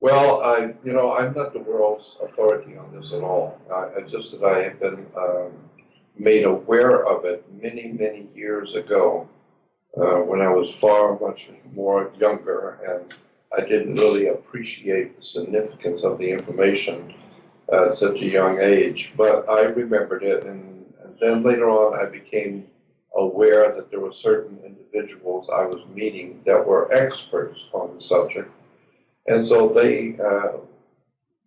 Well, I'm not the world's authority on this at all. Just that I have been made aware of it many, many years ago when I was far much more younger, and I didn't really appreciate the significance of the information at such a young age. But I remembered it, and then later on, I became aware that there were certain individuals I was meeting that were experts on the subject, and so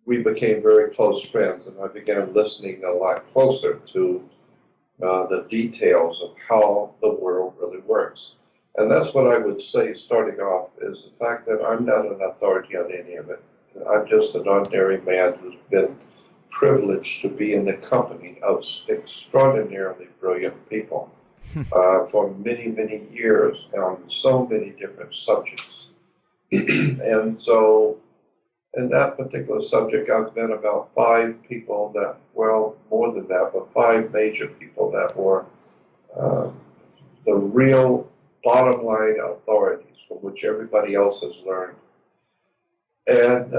we became very close friends, and I began listening a lot closer to the details of how the world really works. And that's what I would say starting off is the fact that I'm not an authority on any of it. I'm just an ordinary man who's been privileged to be in the company of extraordinarily brilliant people for many, many years on so many different subjects. And so in that particular subject, I've met about five people that, well, more than that, but five major people that were the real bottom line authorities from which everybody else has learned. And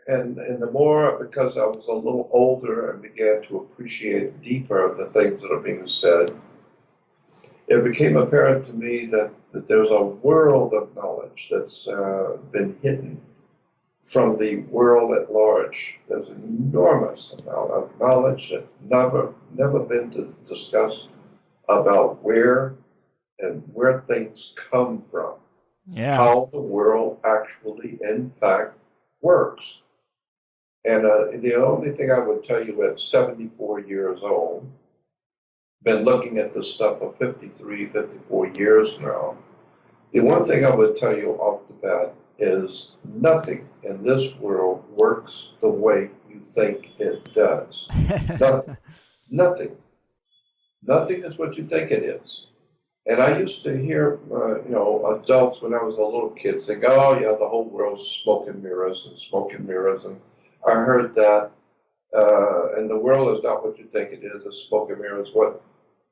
and the more, because I was a little older and began to appreciate deeper the things that are being said, it became apparent to me that there's a world of knowledge that's been hidden from the world at large. There's an enormous amount of knowledge that's never been discussed about where things come from, Yeah. how the world actually, in fact, works. And the only thing I would tell you at 74 years old, been looking at this stuff for 53, 54 years now, the one thing I would tell you off the bat is nothing in this world works the way you think it does. Nothing. Nothing. Nothing is what you think it is. And I used to hear, adults when I was a little kid saying, "Oh yeah, the whole world's smoke and mirrors and smoke and mirrors." And I heard that, and the world is not what you think it is. It's smoke and mirrors. What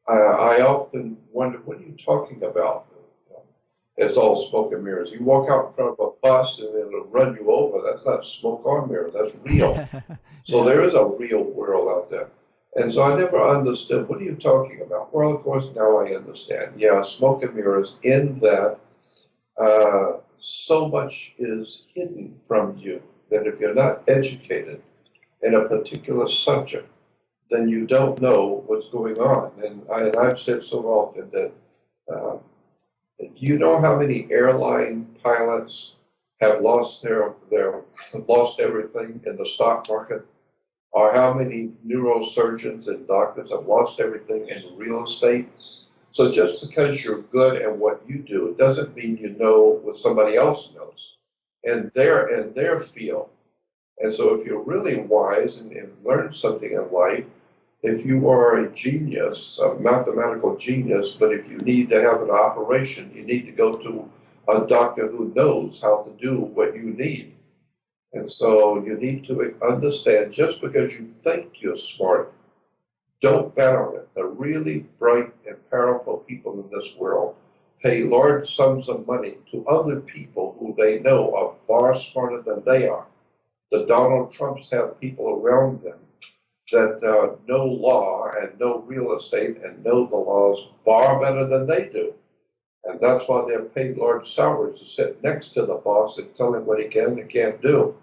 I often wonder, what are you talking about? It's all smoke and mirrors. You walk out in front of a bus and it'll run you over. That's not smoke or mirrors. That's real. So Yeah. there is a real world out there. And so I never understood, what are you talking about? Well, of course, now I understand. Yeah, smoke and mirrors in that so much is hidden from you that if you're not educated in a particular subject, then you don't know what's going on. And I've said so often that uh, you know how many airline pilots have lost their lost everything in the stock market? Or how many neurosurgeons and doctors have lost everything in real estate? So just because you're good at what you do, it doesn't mean you know what somebody else knows in their field. And so if you're really wise and learn something in life, if you are a genius, a mathematical genius, but if you need to have an operation, you need to go to a doctor who knows how to do what you need. And so you need to understand, just because you think you're smart, don't bet on it. The really bright and powerful people in this world pay large sums of money to other people who they know are far smarter than they are. The Donald Trumps have people around them that know law and know real estate and know the laws far better than they do. And that's why they're paid large salaries to sit next to the boss and tell him what he can and can't do.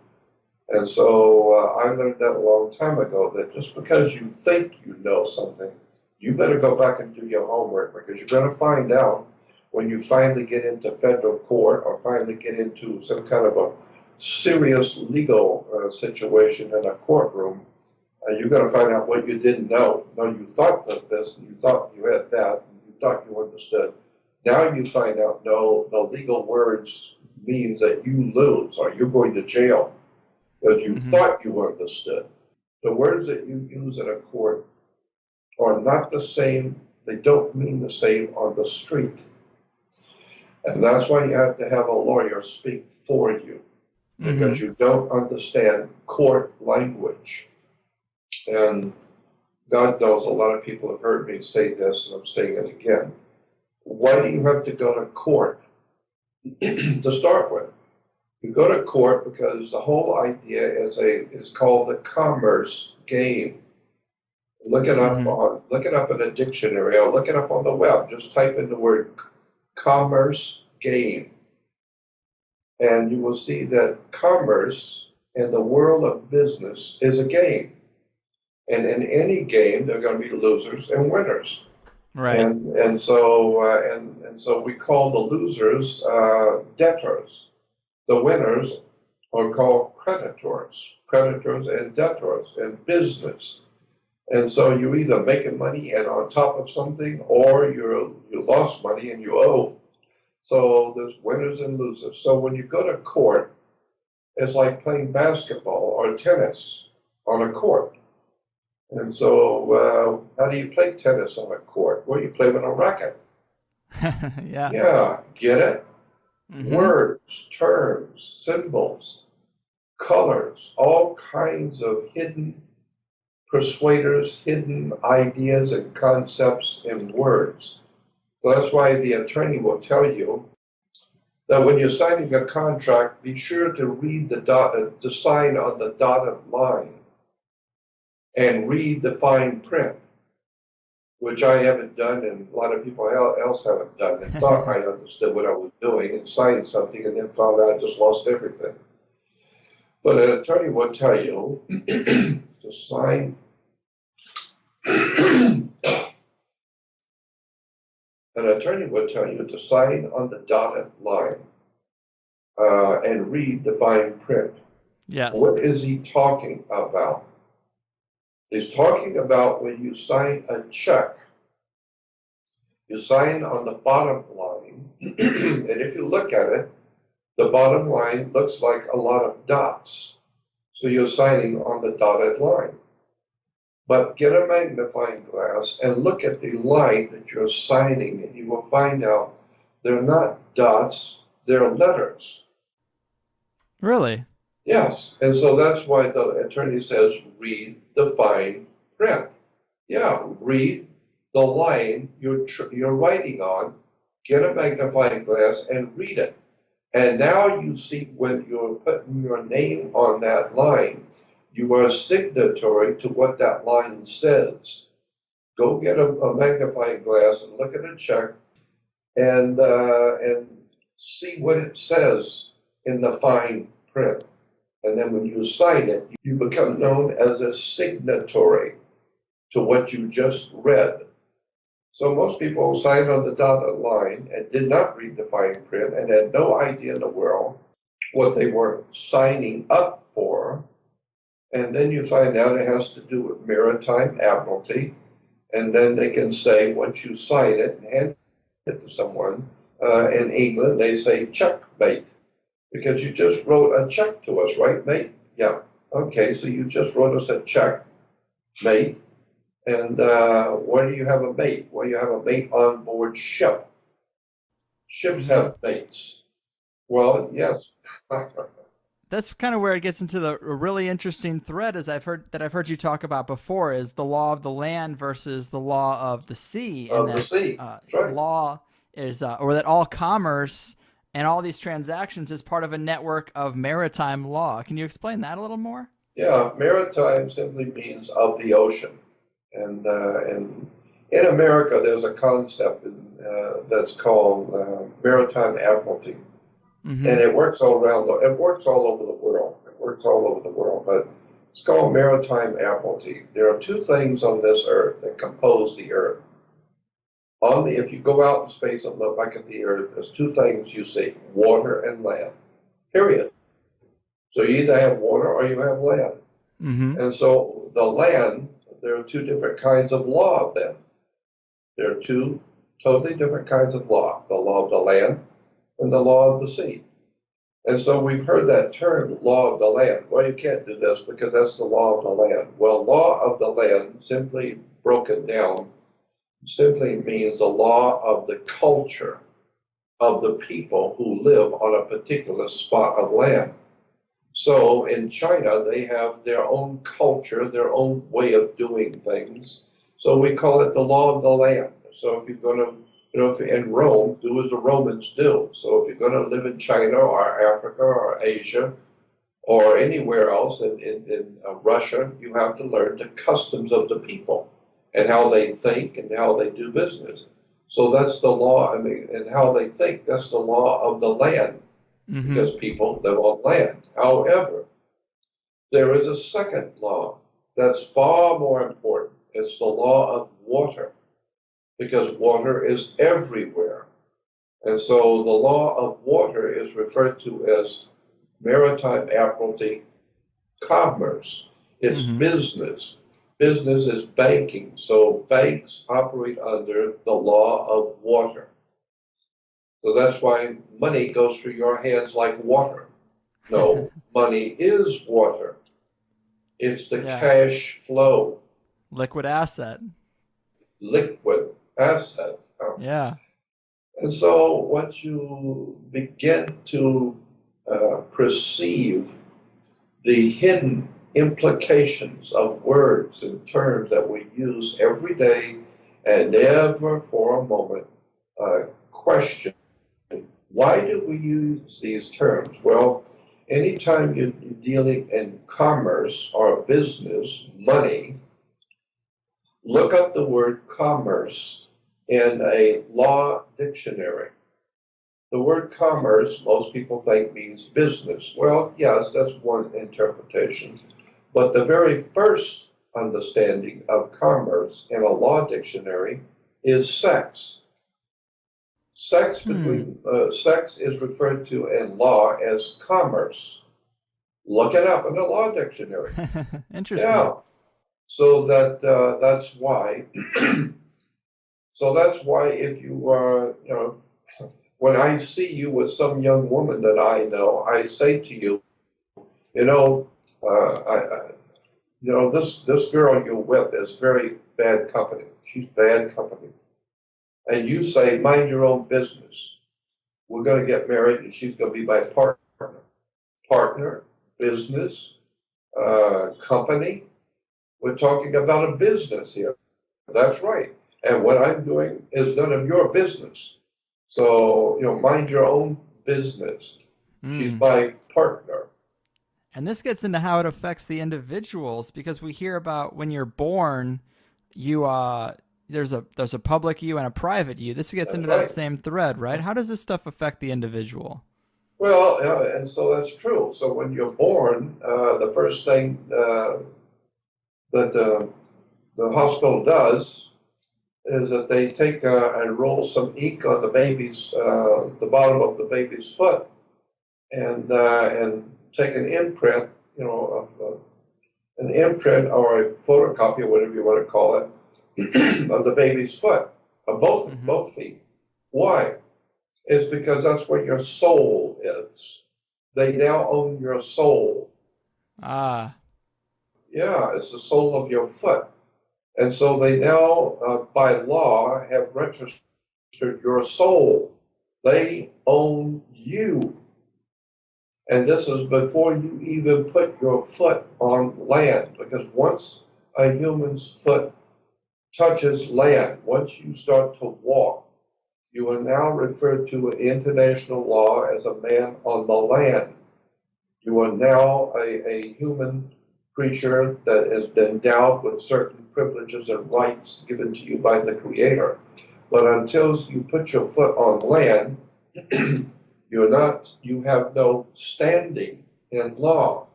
And so I learned that a long time ago, that just because you think you know something, you better go back and do your homework, because you're going to find out when you finally get into federal court or finally get into some kind of a serious legal situation in a courtroom, you're going to find out what you didn't know. No, you thought that this, and you thought you had that, and you thought you understood. Now you find out, no, the legal words means that you lose or you're going to jail, because you Hmm. thought you understood. The words that you use in a court are not the same, they don't mean the same on the street. And that's why you have to have a lawyer speak for you, because Hmm. you don't understand court language. And God knows a lot of people have heard me say this, and I'm saying it again. Why do you have to go to court to start with? You go to court because the whole idea is called the commerce game. Look it up Mm-hmm. in a dictionary or look it up on the web. Just type in the word commerce game. And you will see that commerce in the world of business is a game. And in any game, there are going to be losers and winners. Right. And so we call the losers debtors. The winners are called creditors and debtors in business. And so you're either making money and on top of something, or you lost money and you owe. So there's winners and losers. So when you go to court, it's like playing basketball or tennis on a court. And so how do you play tennis on a court? Well, you play with a racket. Yeah. Yeah, get it? Mm-hmm. Words, terms, symbols, colors, all kinds of hidden persuaders, hidden ideas and concepts in words. So that's why the attorney will tell you that when you're signing a contract, be sure to read the sign on the dotted line and read the fine print, which I haven't done and a lot of people else haven't done, and thought I understood what I was doing and signed something and then found out I just lost everything. But an attorney will tell you to sign an attorney would tell you to sign on the dotted line and read the fine print. Yes. What is he talking about? He's talking about when you sign a check, you sign on the bottom line, and if you look at it, the bottom line looks like a lot of dots. So you're signing on the dotted line. But get a magnifying glass and look at the line that you're signing, and you will find out they're not dots, they're letters. Really? Yes, and so that's why the attorney says, read the fine print. Yeah, read the line you're writing on, get a magnifying glass and read it. And now you see when you're putting your name on that line, you are signatory to what that line says. Go get a magnifying glass and look at a check and see what it says in the fine print. And then when you sign it, you become known as a signatory to what you just read. So most people signed on the dotted line and did not read the fine print and had no idea in the world what they were signing up for. And then you find out it has to do with maritime admiralty. And then they can say, once you sign it and hand it to someone in England, they say checkmate. Because you just wrote a check to us, right, mate? Yeah. Okay, so you just wrote us a check, mate. And where do you have a mate? Well, you have a mate on board ship. Ships Mm-hmm. have mates. Well, yes. That's kind of where it gets into the a really interesting thread, as I've heard you talk about before, is the law of the land versus the law of the sea, and Of the that sea. That's right. law is or that all commerce and all these transactions is part of a network of maritime law. Can you explain that a little more? Yeah, maritime simply means of the ocean. And in America, there's a concept that's called maritime admiralty. Mm-hmm. And it works all around, it works all over the world. It works all over the world, but it's called maritime admiralty. There are two things on this earth that compose the earth. If you go out in space and look back at the earth, there's two things you see, water and land, period. So you either have water or you have land. Mm-hmm. And so the land, there are two different kinds of law of them. There are two totally different kinds of law, the law of the land and the law of the sea. And so we've heard that term, law of the land. Well, you can't do this because that's the law of the land. Well, law of the land, simply broken down, simply means the law of the culture of the people who live on a particular spot of land. So in China, they have their own culture, their own way of doing things. So we call it the law of the land. So if you're going to In Rome, do as the Romans do. So if you're going to live in China or Africa or Asia or anywhere else in Russia, you have to learn the customs of the people and how they think and how they do business. So that's the law, and how they think, that's the law of the land, because people live on land. However, there is a second law that's far more important. It's the law of water, because water is everywhere. And so the law of water is referred to as maritime admiralty commerce. It's business. Business is banking. So banks operate under the law of water. So that's why money goes through your hands like water. No, money is water. It's the cash flow. Liquid asset. Liquid asset. Yeah. And so once you begin to perceive the hidden implications of words and terms that we use every day and never for a moment question, why do we use these terms? Well, anytime you're dealing in commerce or business, money, look up the word commerce in a law dictionary. The word commerce, most people think means business. Well, yes, that's one interpretation. But the very first understanding of commerce in a law dictionary is sex. Sex is referred to in law as commerce. Look it up in the law dictionary. Interesting. Yeah. So that's why. So that's why if you are, when I see you with some young woman that I know, I say to you, this girl you're with is very bad company. She's bad company. And you say, mind your own business. We're going to get married and she's going to be my partner. Partner, business, company. We're talking about a business here. That's right. And what I'm doing is none of your business. So, mind your own business. She's my partner. And this gets into how it affects the individuals, because we hear about when you're born, there's a public you and a private you. This gets into that same thread, right? How does this stuff affect the individual? Well, and so that's true. So when you're born, the first thing that the hospital does is that they take and roll some ink on the bottom of the baby's foot, and take an imprint, an imprint or a photocopy, or whatever you want to call it, of the baby's foot, of both feet. Why? It's because that's where your soul is. They now own your soul. Ah. Yeah, it's the sole of your foot. And so they now, by law, have registered your soul. They own you. And this is before you even put your foot on land, because once a human's foot touches land, once you start to walk, you are now referred to in international law as a man on the land. You are now a human creature that is endowed with certain privileges and rights given to you by the Creator. But until you put your foot on land, you have no standing in law.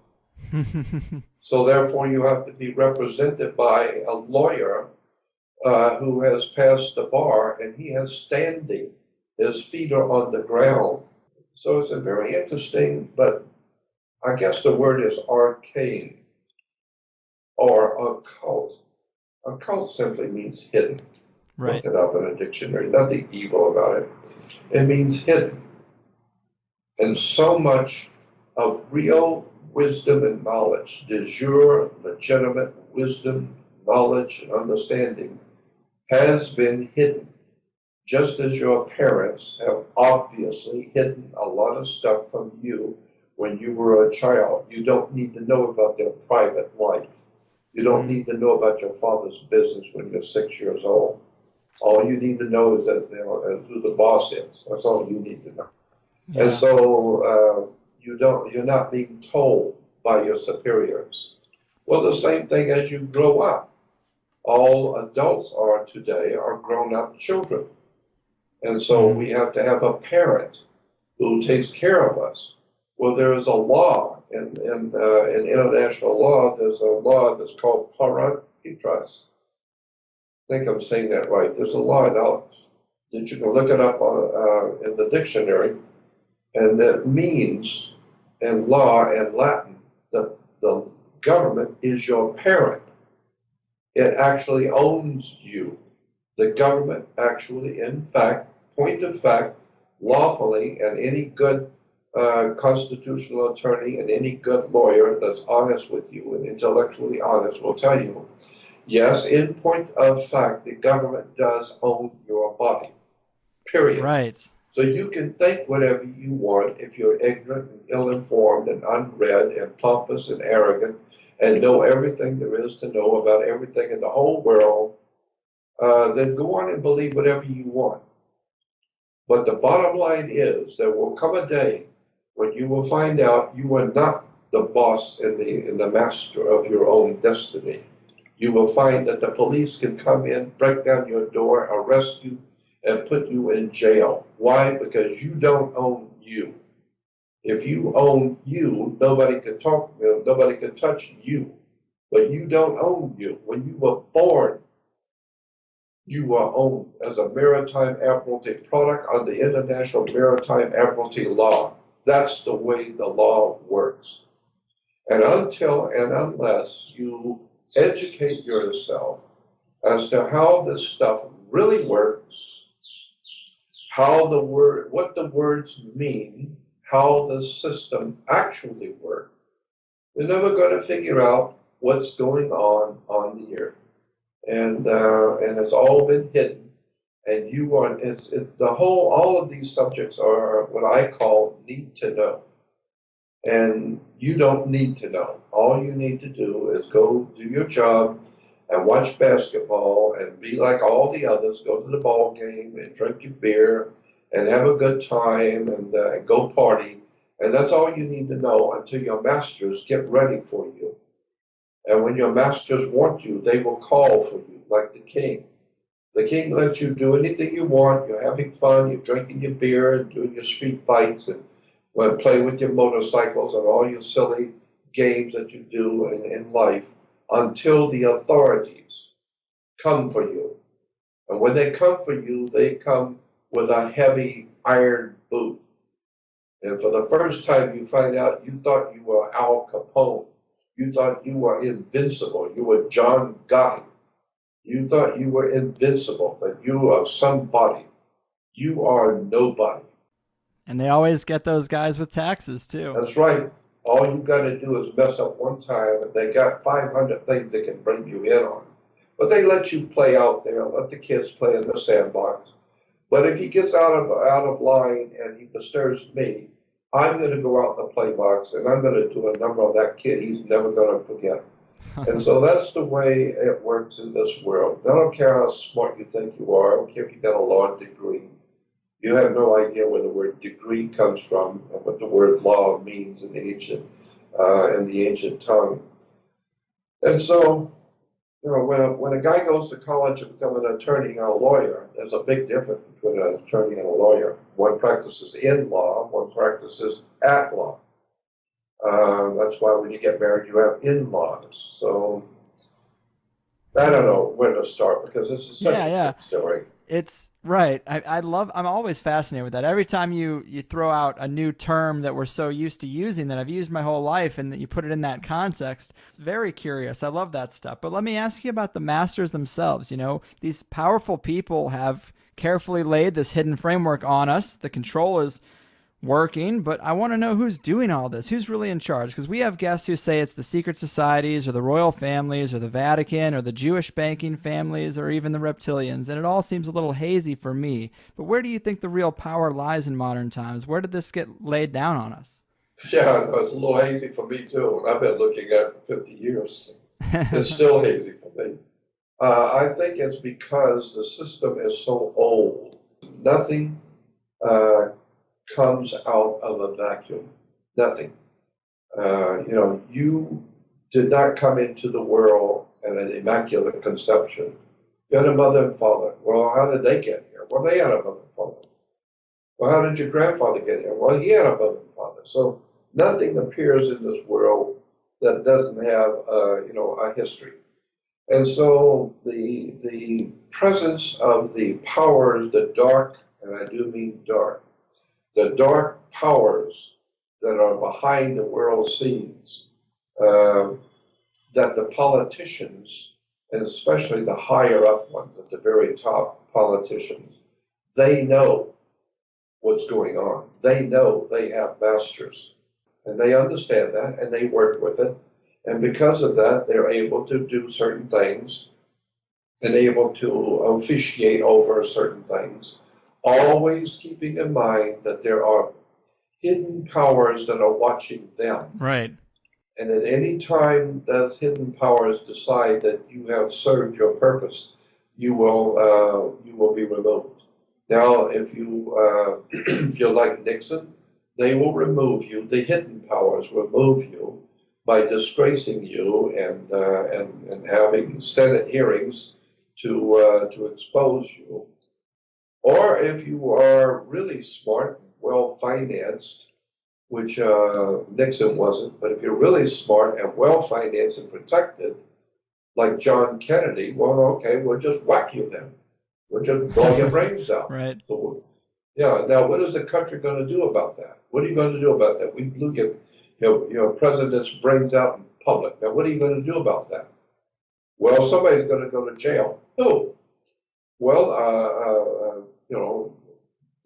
So therefore you have to be represented by a lawyer who has passed the bar, and he has standing. His feet are on the ground. So it's a very interesting, but I guess the word is arcane or occult. Occult simply means hidden. Right. Look it up in a dictionary. Nothing evil about it. It means hidden. And so much of real wisdom and knowledge, de jure, legitimate wisdom, knowledge, and understanding, has been hidden. Just as your parents have obviously hidden a lot of stuff from you when you were a child. You don't need to know about their private life. You don't need to know about your father's business when you're 6 years old. All you need to know is that who the boss is. That's all you need to know. And Yeah. so you're not being told by your superiors. Well, the same thing as you grow up. All adults are today are grown-up children. And so Mhm. we have to have a parent who takes care of us. Well, there is a law in international law. There's a law that's called parental. I think I'm saying that right. There's a law now that you can look it up in the dictionary, and that means in law and Latin that the government is your parent. It actually owns you. The government actually, in fact, point of fact, lawfully, and any good constitutional attorney and any good lawyer that's honest with you and intellectually honest will tell you, yes, in point of fact, the government does own your body, period. Right. So you can think whatever you want if you're ignorant and ill-informed and unread and pompous and arrogant and know everything there is to know about everything in the whole world, then go on and believe whatever you want. But the bottom line is there will come a day when you will find out you are not the boss and the master of your own destiny. You will find that the police can come in, break down your door, arrest you, and put you in jail. Why? Because you don't own you. If you own you, nobody can nobody can touch you. But you don't own you. When you were born, you are owned as a maritime admiralty product under international maritime admiralty law. That's the way the law works. And until and unless you educate yourself as to how this stuff really works, what the words mean, how the system actually works, you're never going to figure out what's going on the earth. And it's all been hidden. And all of these subjects are what I call need to know. And you don't need to know. All you need to do is go do your job and watch basketball and be like all the others, go to the ball game and drink your beer and have a good time and go party. And that's all you need to know until your masters get ready for you. And when your masters want you, they will call for you, like the king. The king lets you do anything you want. You're having fun. You're drinking your beer and doing your street fights and play with your motorcycles and all your silly games that you do in life until the authorities come for you. And when they come for you, they come with a heavy iron boot. And for the first time, you find out you thought you were Al Capone. You thought you were invincible. You were John Gotti. You thought you were invincible, that you are somebody. You are nobody. And they always get those guys with taxes too. That's right. All you got to do is mess up one time, and they got 500 things they can bring you in on. But they let you play out there, let the kids play in the sandbox. But if he gets out of line and he disturbs me, I'm going to go out in the play box and I'm going to do a number on that kid he's never going to forget. And so that's the way it works in this world. I don't care how smart you think you are. I don't care if you got a law degree. You have no idea where the word degree comes from and what the word law means in the ancient tongue. And so, when a guy goes to college to become an attorney or a lawyer, there's a big difference between an attorney and a lawyer. One practices in law, one practices at law. That's why when you get married, you have in-laws. So I don't know where to start because this is such a good story. It's right. I'm always fascinated with that. Every time you throw out a new term that we're so used to using that I've used my whole life and that you put it in that context, it's very curious. I love that stuff. But let me ask you about the masters themselves. These powerful people have carefully laid this hidden framework on us. The control is working, but I want to know who's doing all this. Who's really in charge? Because we have guests who say it's the secret societies or the royal families or the Vatican or the Jewish banking families or even the reptilians, and it all seems a little hazy for me. But where do you think the real power lies in modern times? Where did this get laid down on us? Yeah, it's a little hazy for me too. I've been looking at it for 50 years. It's still hazy for me. I think it's because the system is so old. Nothing uh, comes out of a vacuum. Nothing. You did not come into the world in an immaculate conception. You had a mother and father. Well, how did they get here? Well, they had a mother and father. Well, how did your grandfather get here? Well, he had a mother and father. So nothing appears in this world that doesn't have, a history. And so the presence of the powers, the dark, and I do mean dark, the dark powers that are behind the world scenes, uh, that the politicians, and especially the higher up ones at the very top politicians, they know what's going on. They know they have masters, and they understand that, and they work with it. And because of that, they're able to do certain things and able to officiate over certain things, always keeping in mind that there are hidden powers that are watching them. Right. And at any time those hidden powers decide that you have served your purpose, you will be removed. Now, if you if you're like Nixon, they will remove you. The hidden powers remove you by disgracing you and having Senate hearings to expose you. Or if you are really smart, well financed, which Nixon wasn't, but if you're really smart and well financed and protected, like John Kennedy, well, okay, we'll just whack you then. We'll just blow your brains out. Right. So, yeah. Now, what is the country going to do about that? What are you going to do about that? We blew your president's brains out in public. Now, what are you going to do about that? Well, somebody's going to go to jail. Who? Well,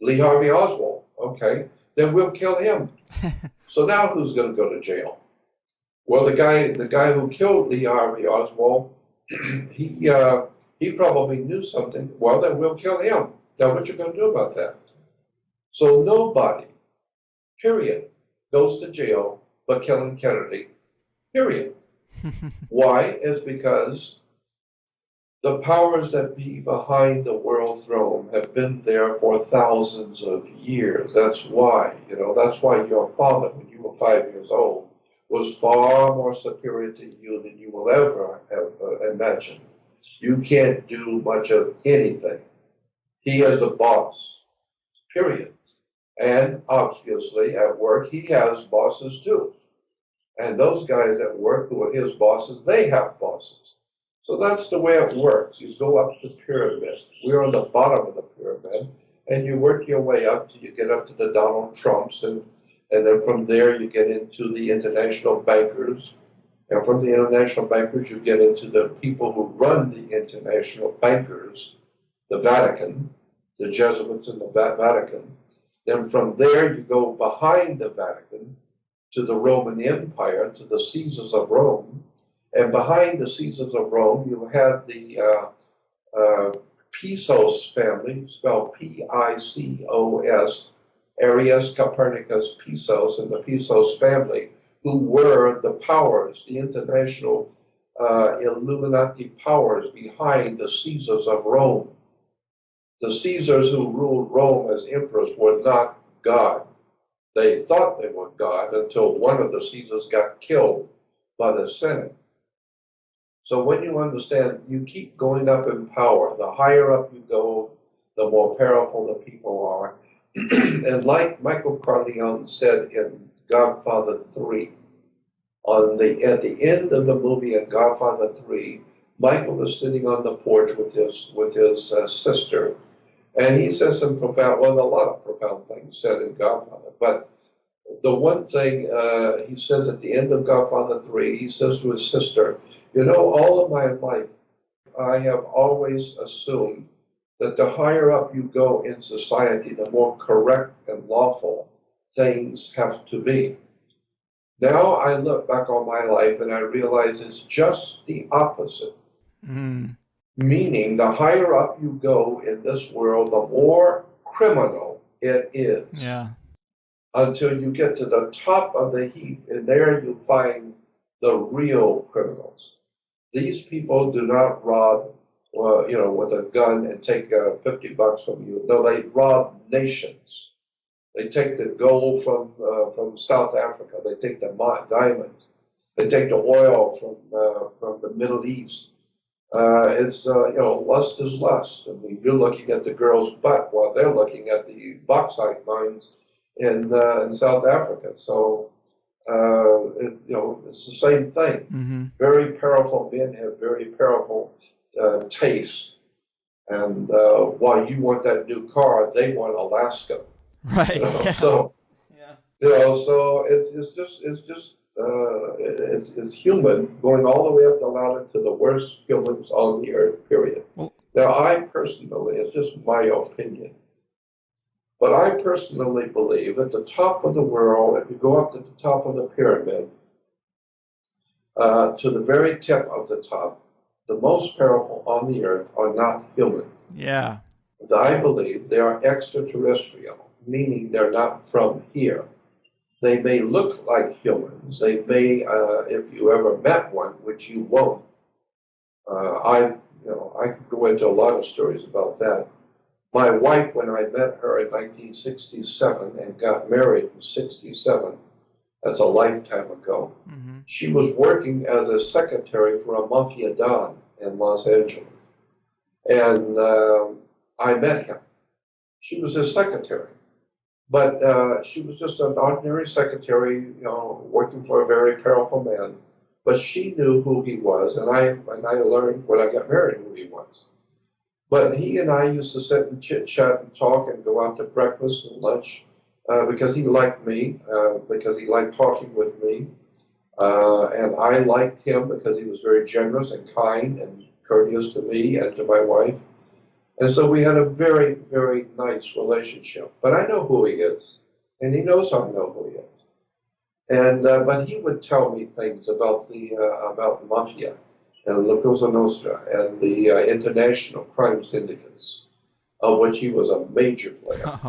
Lee Harvey Oswald. Okay, then we'll kill him. So now who's going to go to jail? Well, the guy who killed Lee Harvey Oswald, he probably knew something. Well, then we'll kill him. Now, what you going to do about that? So nobody, period, goes to jail but killing Kennedy, period. Why? Is because the powers that be behind the world throne have been there for thousands of years. That's why, that's why your father, when you were 5 years old, was far more superior to you than you will ever have imagined. You can't do much of anything. He is the boss, period. And obviously at work, he has bosses too. And those guys at work who are his bosses, they have bosses. So that's the way it works. You go up the pyramid. We're on the bottom of the pyramid, and you work your way up till you get up to the Donald Trumps, and then from there you get into the international bankers, and from the international bankers you get into the people who run the international bankers, the Vatican, the Jesuits in the Vatican. Then from there you go behind the Vatican to the Roman Empire, to the Caesars of Rome. And behind the Caesars of Rome, you have the Pisos family, spelled Picos, Arius, Copernicus, Pisos, and the Pisos family, who were the powers, the international Illuminati powers behind the Caesars of Rome. The Caesars who ruled Rome as emperors were not God. They thought they were God until one of the Caesars got killed by the Senate. So when you understand, you keep going up in power. The higher up you go, the more powerful the people are. And like Michael Corleone said in Godfather 3, at the end of the movie in Godfather 3, Michael was sitting on the porch with his sister, and he says some profound, well, a lot of profound things said in Godfather, but the one thing he says at the end of Godfather 3, he says to his sister, all of my life, I have always assumed that the higher up you go in society, the more correct and lawful things have to be. Now I look back on my life and I realize it's just the opposite. Meaning, the higher up you go in this world, the more criminal it is. Yeah. Until you get to the top of the heap, and there you find the real criminals. These people do not rob well, with a gun and take $50 from you. No, they rob nations. They take the gold from South Africa. They take the diamonds. They take the oil from the Middle East. Lust is lust. I mean, you're looking at the girl's butt while they're looking at the bauxite mines in South Africa. So, it's the same thing. Mm-hmm. Very powerful men have very powerful tastes. And while you want that new car, they want Alaska. Right. Yeah. So, Yeah. so it's human going all the way up the ladder to the worst humans on the earth, period. Well, Now, I personally, it's just my opinion, but I personally believe at the top of the world, if you go up to the top of the pyramid, to the very tip of the top, the most powerful on the earth are not human. yeah. I believe they are extraterrestrial, meaning they're not from here. They may look like humans. They may, if you ever met one, which you won't. I could go into a lot of stories about that. My wife, when I met her in 1967 and got married in '67, that's a lifetime ago. Mm-hmm. She was working as a secretary for a mafia don in Los Angeles, and I met him. She was his secretary. But she was just an ordinary secretary, working for a very powerful man. But she knew who he was, and I learned when I got married who he was. But he and I used to sit and chit chat and talk and go out to breakfast and lunch because he liked me, because he liked talking with me, and I liked him because he was very generous and kind and courteous to me and to my wife. And so we had a very, very nice relationship. But I know who he is, and he knows I know who he is. And but he would tell me things about about mafia and La Cosa Nostra and the international crime syndicates, of which he was a major player.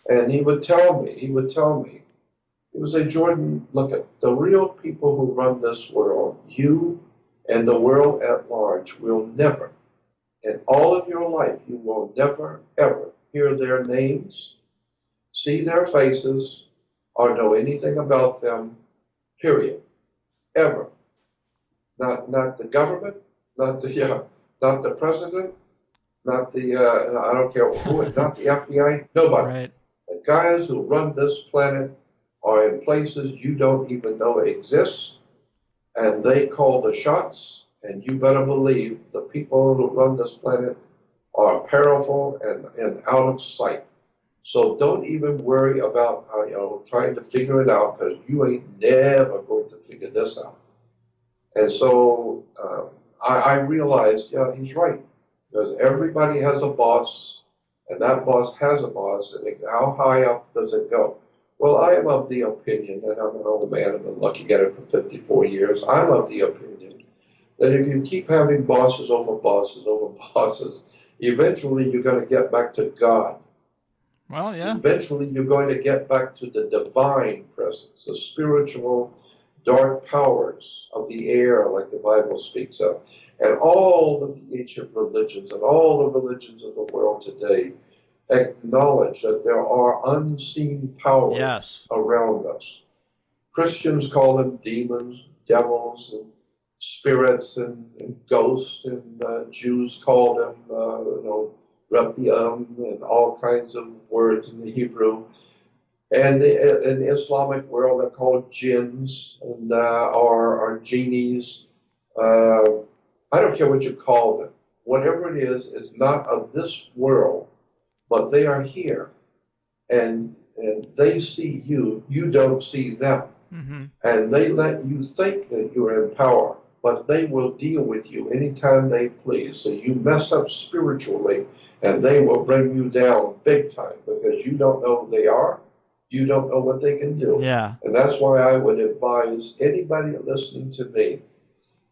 And he would tell me, he would say, Jordan, look at the real people who run this world, you and the world at large will never, in all of your life, you will never, ever hear their names, see their faces, or know anything about them, period. Ever. Not the government, not the president, not the, I don't care who, not the FBI, nobody. Right. The guys who run this planet are in places you don't even know exist, and they call the shots. And you better believe the people who run this planet are powerful and out of sight. So don't even worry about trying to figure it out, because you ain't never going to figure this out. And so I realized, yeah, he's right, because everybody has a boss, and that boss has a boss, and how high up does it go? Well, I am of the opinion, and I'm an old man, I've been looking at it for 54 years, I'm of the opinion that if you keep having bosses over bosses over bosses, eventually you're going to get back to God. Well, yeah. Eventually you're going to get back to the divine presence, the spiritual dark powers of the air, like the Bible speaks of. And all of the ancient religions and all the religions of the world today acknowledge that there are unseen powers around us. Christians call them demons, devils, and spirits and ghosts, and Jews call them, Rephiim, and all kinds of words in the Hebrew. And in the Islamic world, they're called jinns and or genies. I don't care what you call them. Whatever it is not of this world, but they are here, and they see you. You don't see them, and they let you think that you're in power. But they will deal with you anytime they please. So you mess up spiritually, and they will bring you down big time, because you don't know who they are. You don't know what they can do. Yeah. And that's why I would advise anybody listening to me,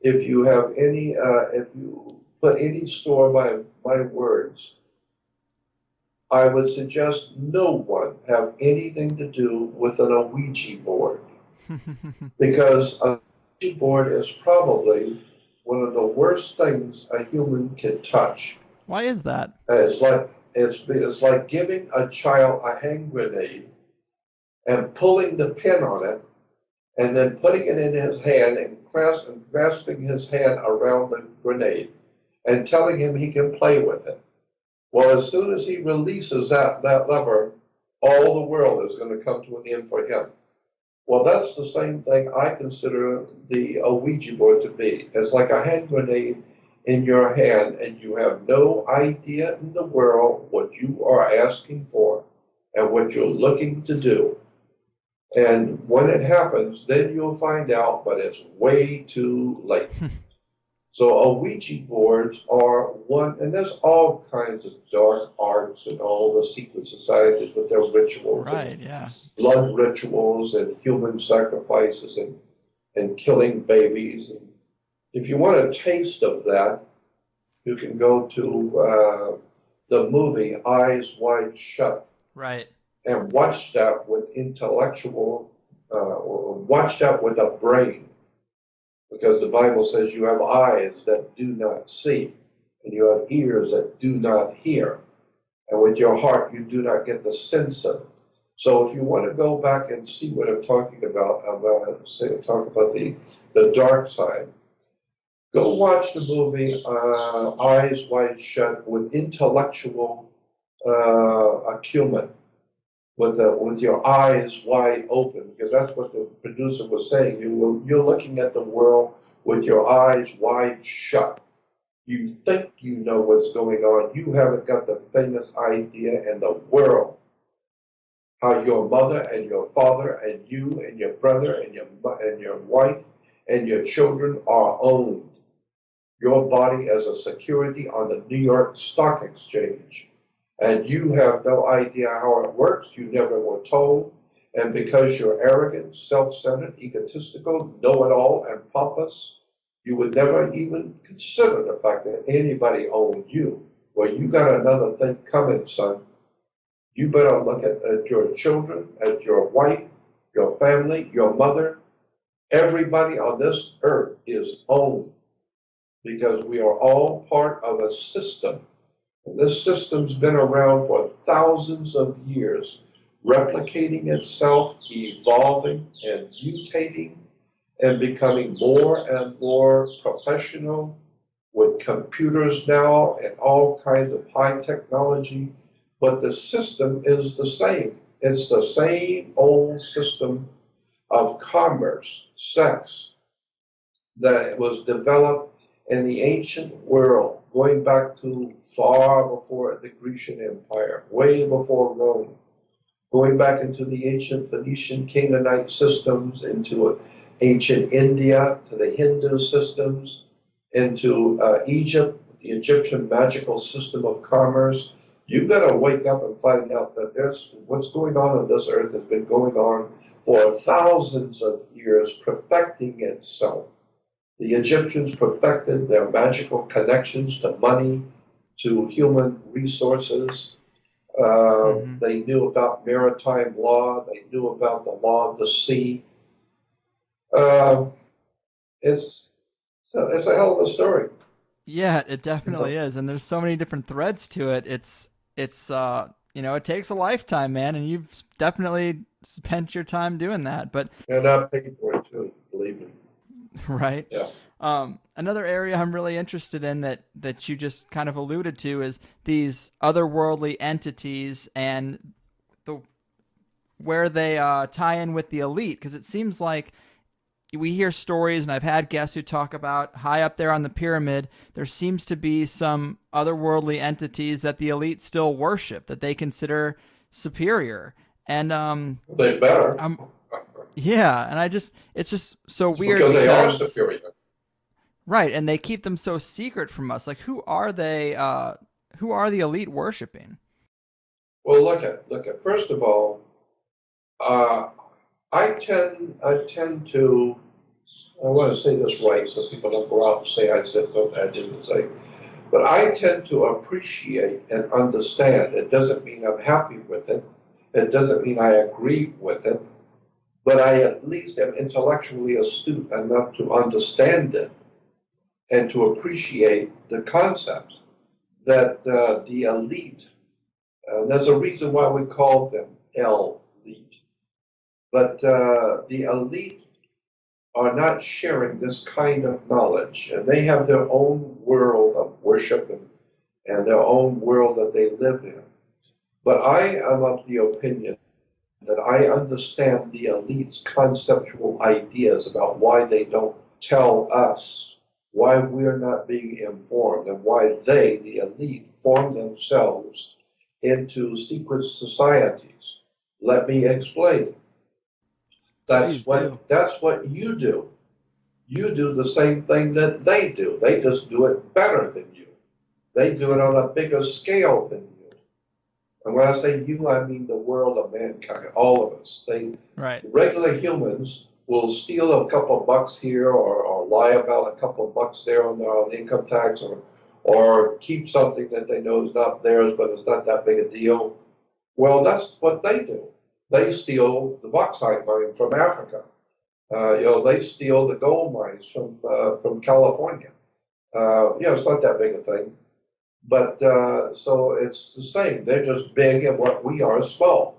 if you have any, if you put any store by my words, I would suggest no one have anything to do with an Ouija board. Because a board is probably one of the worst things a human can touch. Why is that? It's like giving a child a hand grenade and pulling the pin on it, and then putting it in his hand and grasping his hand around the grenade and telling him he can play with it. Well, as soon as he releases that lever, all the world is going to come to an end for him. Well, that's the same thing I consider the Ouija board to be. It's like a hand grenade in your hand, and you have no idea in the world what you are asking for and what you're looking to do. And when it happens, then you'll find out, but it's way too late. So Ouija boards are one, and there's all kinds of dark arts and all the secret societies with their rituals. Right, yeah. Blood rituals and human sacrifices and killing babies. And if you want a taste of that, you can go to the movie Eyes Wide Shut. Right. And watch that with watch that with a brain. Because the Bible says you have eyes that do not see, and you have ears that do not hear. And with your heart, you do not get the sense of it. So if you want to go back and see what I'm talking about talk about the dark side, go watch the movie Eyes Wide Shut with intellectual acumen, with your eyes wide open, because that's what the producer was saying. You're looking at the world with your eyes wide shut. You think you know what's going on. You haven't got the faintest idea in the world how your mother and your father and you and your brother and your wife and your children are owned. Your body as a security on the New York Stock Exchange. And you have no idea how it works. You never were told. And because you're arrogant, self-centered, egotistical, know-it-all, and pompous, you would never even consider the fact that anybody owned you. Well, you got another thing coming, son. You better look at your children, at your wife, your family, your mother. Everybody on this earth is owned because we are all part of a system. And this system's been around for thousands of years, replicating itself, evolving and mutating and becoming more and more professional with computers now and all kinds of high technology. But the system is the same. It's the same old system of commerce, sex, that was developed in the ancient world, going back to far before the Grecian Empire, way before Rome, going back into the ancient Phoenician Canaanite systems, into ancient India, to the Hindu systems, into Egypt, the Egyptian magical system of commerce. You've got to wake up and find out that what's going on this earth has been going on for thousands of years, perfecting itself. The Egyptians perfected their magical connections to money, to human resources. They knew about maritime law. They knew about the law of the sea. It's a hell of a story. Yeah, it definitely is, and there's so many different threads to it. It's it takes a lifetime, man, and you've definitely spent your time doing that. But and I paid for it too, believe me. Right. Yeah. Another area I'm really interested in that you just kind of alluded to is these otherworldly entities and where they tie in with the elite, because it seems like we hear stories, and I've had guests who talk about high up there on the pyramid, there seems to be some otherworldly entities that the elite still worship, that they consider superior. And they better. Yeah, and it's just so weird because they are superior. Right, and they keep them so secret from us. Like, who are they? Who are the elite worshiping? Well, look at. First of all, I tend to. I want to say this right, so people don't go out and say I said something I didn't say. But I tend to appreciate and understand. It doesn't mean I'm happy with it. It doesn't mean I agree with it. But I at least am intellectually astute enough to understand it. and to appreciate the concepts that the elite, there's a reason why we call them elite, but the elite are not sharing this kind of knowledge, and they have their own world of worship and their own world that they live in. But I am of the opinion that I understand the elite's conceptual ideas about why they don't tell us, why we're not being informed, and why they, the elite, form themselves into secret societies. Let me explain. That's what you do. You do the same thing that they do. They just do it better than you. They do it on a bigger scale than you. And when I say you, I mean the world of mankind, all of us. Regular humans will steal a couple of bucks here or lie about a couple of bucks there on income tax or keep something that they know is not theirs, but it's not that big a deal. Well, that's what they do. They steal the bauxite mine from Africa. They steal the gold mines from California. It's not that big a thing. But so it's the same. They're just big and what we are is small.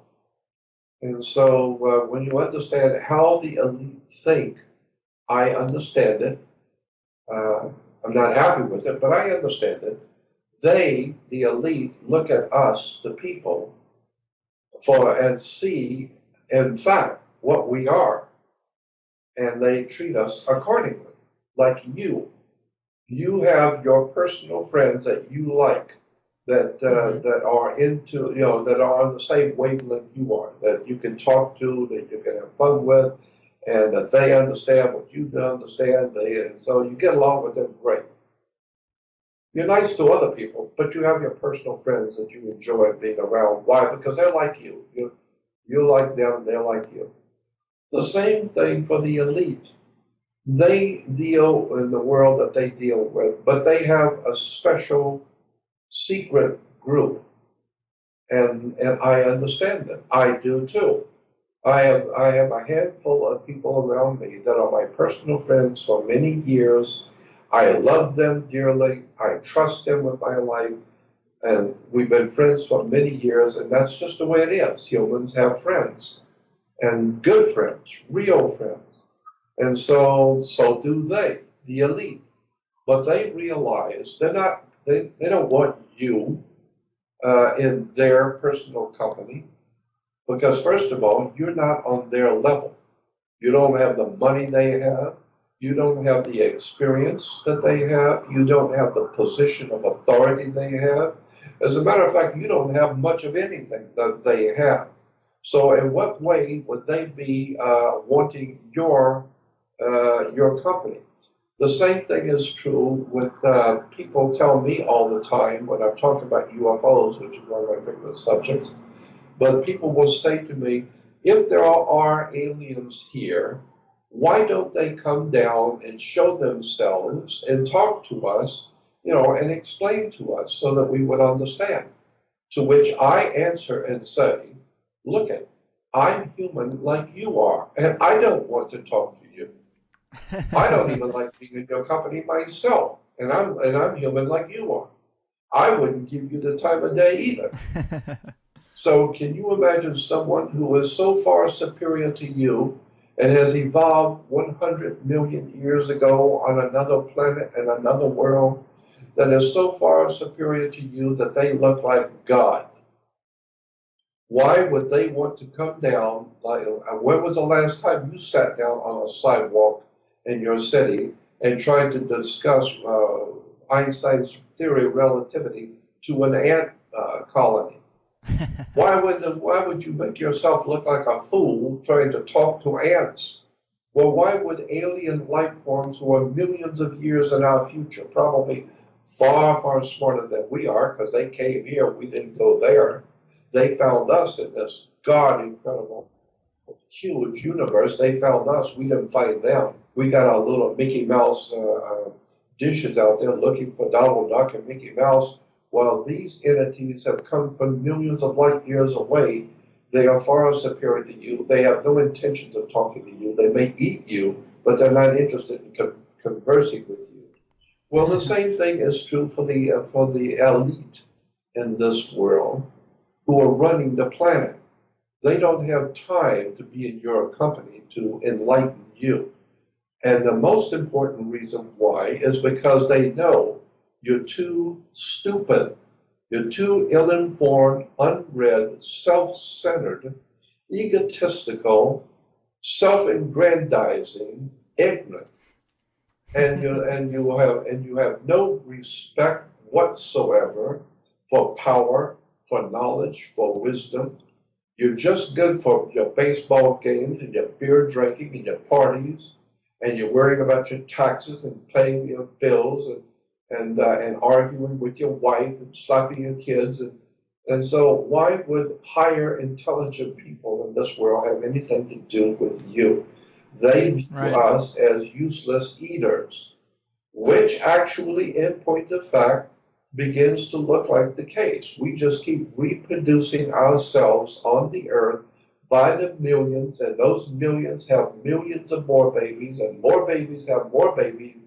And so when you understand how the elite think, I understand it. I'm not happy with it, but I understand it. They, the elite, look at us, the people, and see, in fact, what we are. And they treat us accordingly, like you. You have your personal friends that you like, that are into, that are on the same wavelength you are, that you can talk to, that you can have fun with, and that they understand what you understand. And so you get along with them great. You're nice to other people, but you have your personal friends that you enjoy being around. Why? Because they're like you. You like them, they're like you. The same thing for the elite. They deal in the world that they deal with, but they have a special secret group. And I understand them. I do too. I have a handful of people around me that are my personal friends for many years. I love them dearly. I trust them with my life. And we've been friends for many years, and that's just the way it is. Humans have friends, and good friends, real friends. And so do they, the elite. But they realize they don't want you in their personal company, because first of all, you're not on their level. You don't have the money they have. You don't have the experience that they have. You don't have the position of authority they have. As a matter of fact, you don't have much of anything that they have. So in what way would they be wanting your company? The same thing is true with people tell me all the time when I'm talking about UFOs, which is one of my favorite subjects. But people will say to me, if there are aliens here, why don't they come down and show themselves and talk to us, and explain to us so that we would understand? To which I answer and say, look I'm human like you are, and I don't want to talk to you. I don't even like being in your company myself, and I'm human like you are. I wouldn't give you the time of day either. So can you imagine someone who is so far superior to you and has evolved 100 million years ago on another planet and another world that is so far superior to you that they look like God? Why would they want to come down? When was the last time you sat down on a sidewalk in your city and tried to discuss Einstein's theory of relativity to an ant colony? Why would you make yourself look like a fool trying to talk to ants? Well, why would alien life forms who are millions of years in our future, probably far, far smarter than we are, because they came here, we didn't go there. They found us in this God incredible, huge universe. They found us, we didn't find them. We got our little Mickey Mouse dishes out there looking for Donald Duck and Mickey Mouse. While these entities have come from millions of light years away, they are far superior to you. They have no intentions of talking to you. They may eat you, but they're not interested in conversing with you. Well, the same thing is true for the elite in this world who are running the planet. They don't have time to be in your company to enlighten you. And the most important reason why is because they know you're too stupid, you're too ill-informed, unread, self-centered, egotistical, self-aggrandizing, ignorant, and you have no respect whatsoever for power, for knowledge, for wisdom. You're just good for your baseball games and your beer drinking and your parties, and you're worrying about your taxes and paying your bills and arguing with your wife and slapping your kids. And so why would higher intelligent people in this world have anything to do with you? They view Right. us as useless eaters, which actually, in point of fact, begins to look like the case. We just keep reproducing ourselves on the earth by the millions, and those millions have millions of more babies, and more babies have more babies,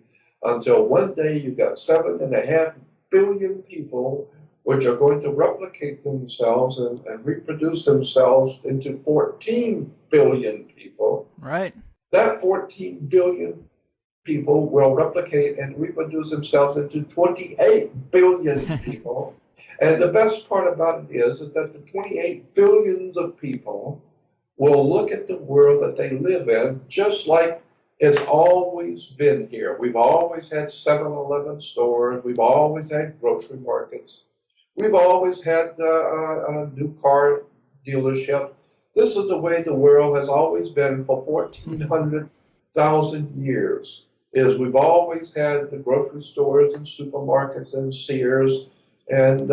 until one day you've got 7.5 billion people which are going to replicate themselves and reproduce themselves into 14 billion people. Right. That 14 billion people will replicate and reproduce themselves into 28 billion people. And the best part about it is that the 28 billions of people will look at the world that they live in just like it's always been here. We've always had 7-Eleven stores. We've always had grocery markets. We've always had a new car dealership. This is the way the world has always been for 1,400,000 years. Is we've always had the grocery stores and supermarkets and Sears and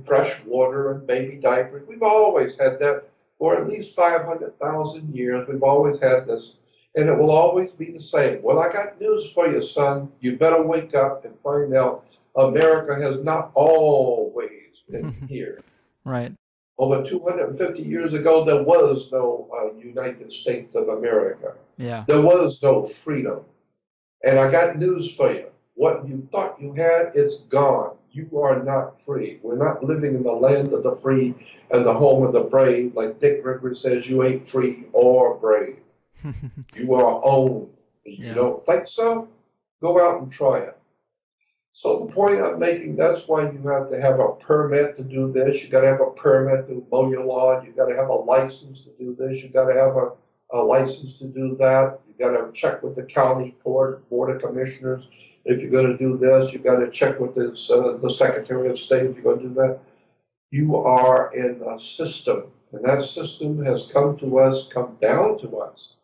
fresh water and baby diapers. We've always had that for at least 500,000 years. We've always had this, and it will always be the same. Well, I got news for you, son. You better wake up and find out America has not always been here. Right. Over 250 years ago, there was no United States of America. Yeah. There was no freedom. And I got news for you. What you thought you had, it's gone. You are not free. We're not living in the land of the free and the home of the brave. Like Dick Rivers says, you ain't free or brave. You are owned. You don't think so? Go out and try it. So the point I'm making, that's why you have to have a permit to do this. You got to have a permit to mow your lawn. You got to have a license to do this. You got to have a license to do that. You got to check with the county court, board of commissioners. If you're going to do this, you got to check with the Secretary of State if you're going to do that. You are in a system, and that system has come down to us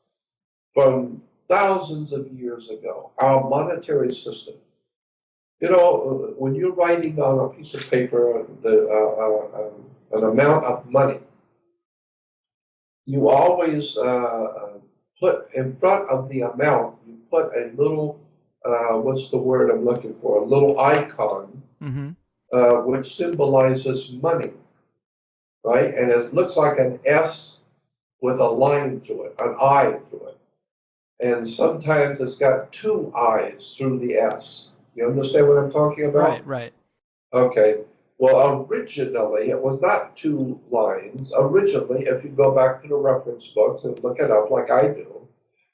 from thousands of years ago. Our monetary system. You know, when you're writing on a piece of paper an amount of money, you always put in front of the amount, you put a little, what's the word I'm looking for? A little icon, which symbolizes money, right? And it looks like an S with a line through it, an I through it. And sometimes it's got two I's through the S. You understand what I'm talking about? Right, right. Okay. Well, originally, it was not two lines. Originally, if you go back to the reference books and look it up like I do,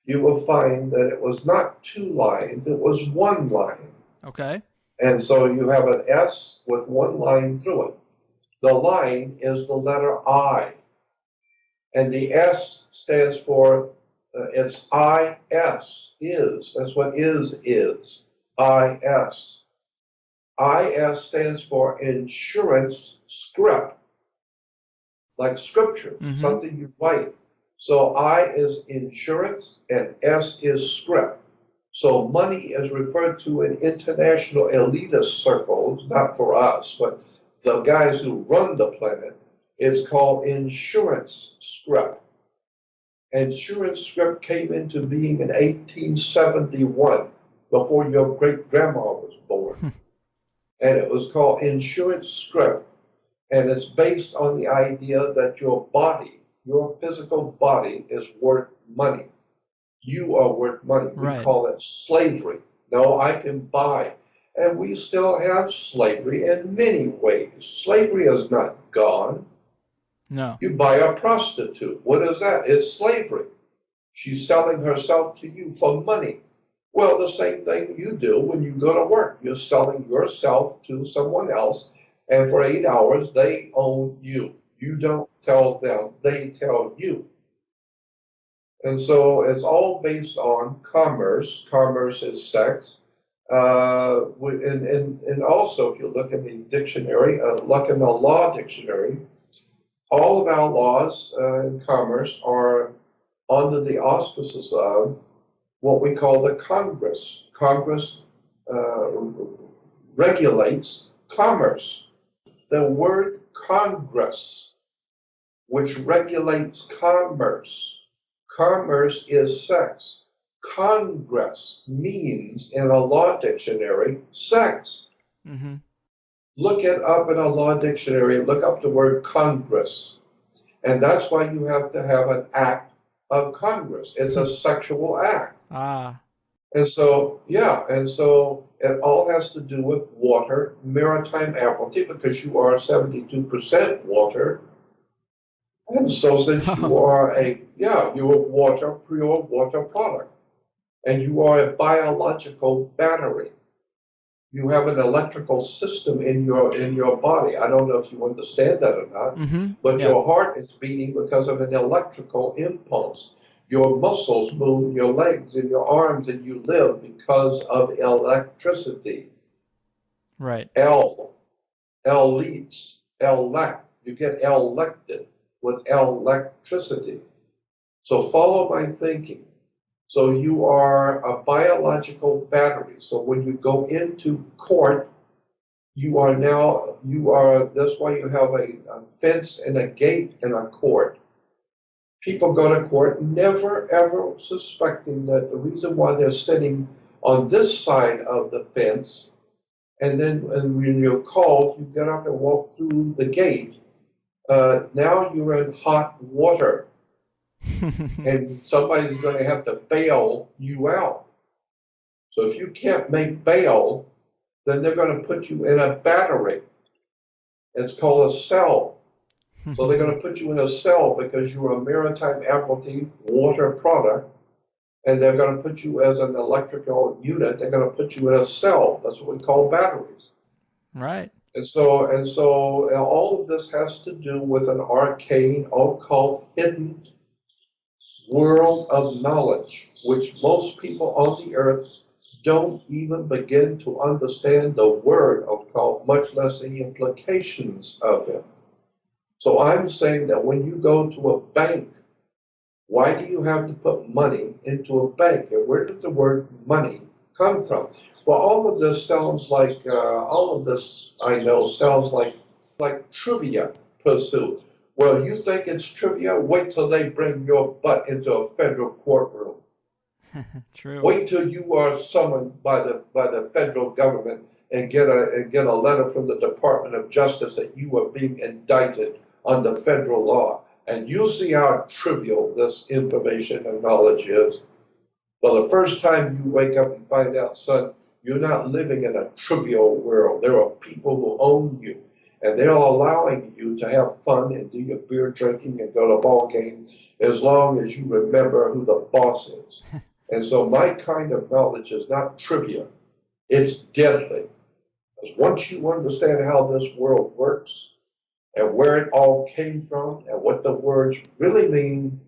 you will find that it was not two lines, it was one line. Okay. And so you have an S with one line through it. The line is the letter I. And the S stands for, it's I-S, is. That's what is. I-S. I-S stands for insurance script, like scripture, something you write. So I is insurance and S is script. So money is referred to in international elitist circles, not for us, but the guys who run the planet. It's called insurance script. Insurance script came into being in 1871. Before your great-grandma was born. And it was called insurance script. And it's based on the idea that your body, your physical body, is worth money. You are worth money. We call it slavery. No, I can buy. And we still have slavery in many ways. Slavery is not gone. No. You buy a prostitute. What is that? It's slavery. She's selling herself to you for money. Well, the same thing you do when you go to work. You're selling yourself to someone else, and for 8 hours, they own you. You don't tell them, they tell you. And so it's all based on commerce. Commerce is sex. And also, if you look in the dictionary, look in the law dictionary, all of our laws in commerce are under the auspices of what we call the Congress. Congress regulates commerce. The word Congress, which regulates commerce. Commerce is sex. Congress means, in a law dictionary, sex. Mm-hmm. Look it up in a law dictionary, look up the word Congress. And that's why you have to have an act of Congress. It's a sexual act. Ah. And so, yeah, and so it all has to do with water, maritime amplity, because you are 72% water. And so since you are you're a water, pure water product, and you are a biological battery. You have an electrical system in your body. I don't know if you understand that or not, Mm-hmm. but Yeah. your heart is beating because of an electrical impulse. Your muscles move, your legs and your arms, and you live because of electricity. Right. Leads, elect. You get elected with electricity. So follow my thinking. So you are a biological battery. So when you go into court, that's why you have a fence and a gate in a court. People go to court never ever suspecting that the reason why they're sitting on this side of the fence, and then when you're called, you get up and walk through the gate. Now you're in hot water. And somebody's going to have to bail you out. So if you can't make bail, then they're going to put you in a battery. It's called a cell. So they're going to put you in a cell because you're a maritime amplity water product, and they're going to put you as an electrical unit. They're going to put you in a cell. That's what we call batteries. Right. And so all of this has to do with an arcane, occult, hidden world of knowledge, which most people on the earth don't even begin to understand the word occult, much less the implications of it. So I'm saying that when you go to a bank, why do you have to put money into a bank? And where does the word money come from? Well, all of this sounds like, sounds like trivia pursuit. Well, you think it's trivia? Wait till they bring your butt into a federal courtroom. True. Wait till you are summoned by the federal government and get a letter from the Department of Justice that you are being indicted under federal law. And you'll see how trivial this information and knowledge is. Well, the first time you wake up and find out, son, you're not living in a trivial world. There are people who own you, and they're allowing you to have fun and do your beer drinking and go to ball games as long as you remember who the boss is. And so my kind of knowledge is not trivia. It's deadly. Because once you understand how this world works and where it all came from and what the words really mean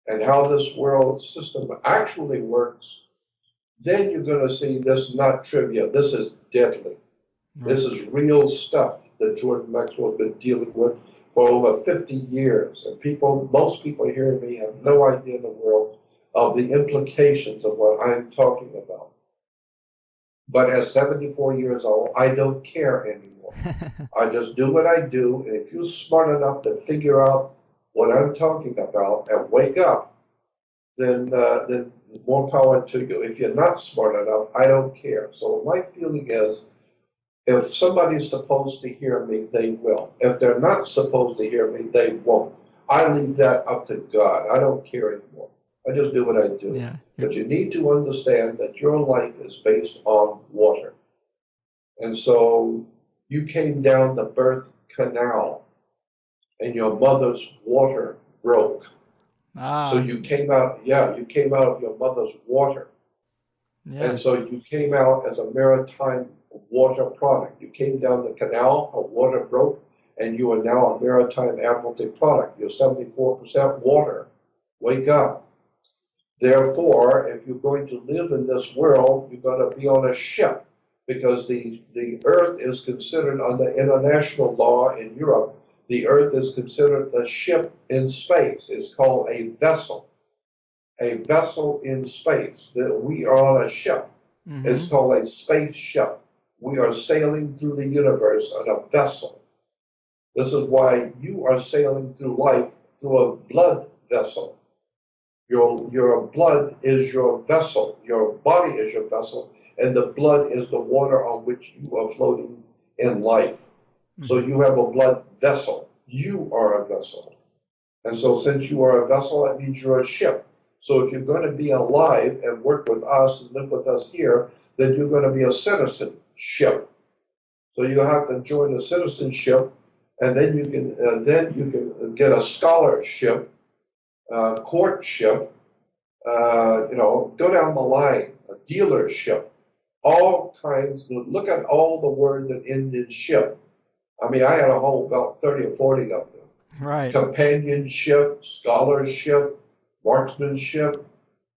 and how this world system actually works, then you're going to see this is not trivia. This is deadly. Right. This is real stuff that Jordan Maxwell has been dealing with for over 50 years. And most people hearing me have no idea in the world of the implications of what I'm talking about. But at 74 years old, I don't care anymore. I just do what I do, and if you're smart enough to figure out what I'm talking about and wake up, then more power to you. If you're not smart enough, I don't care. So my feeling is, if somebody's supposed to hear me, they will. If they're not supposed to hear me, they won't. I leave that up to God. I don't care anymore. I just do what I do. Yeah. But you need to understand that your life is based on water. And so you came down the birth canal and your mother's water broke. So Ah, you came out, yeah, you came out of your mother's water. yeah. And so you came out as a maritime water product. You came down the canal, a water broke, and you are now a maritime amplity product. You're 74% water. Wake up. Therefore, if you're going to live in this world, you're going to be on a ship because the earth is considered under international law in Europe, the earth is considered a ship in space. It's called a vessel in space. That we are on a ship. Mm-hmm. It's called a spaceship. We are sailing through the universe on a vessel. This is why you are sailing through life through a blood vessel. Your blood is your vessel. Your body is your vessel, and the blood is the water on which you are floating in life. So Mm-hmm. you have a blood vessel. You are a vessel. And so since you are a vessel, that means you're a ship. So if you're going to be alive and work with us and live with us here, then you're going to be a citizenship. So you have to join the citizenship, and then you can get a scholarship, courtship, go down the line, a dealership, all kinds. Look at all the words that end in ship. I mean, I had a whole about 30 or 40 of them. Right. Companionship, scholarship, marksmanship,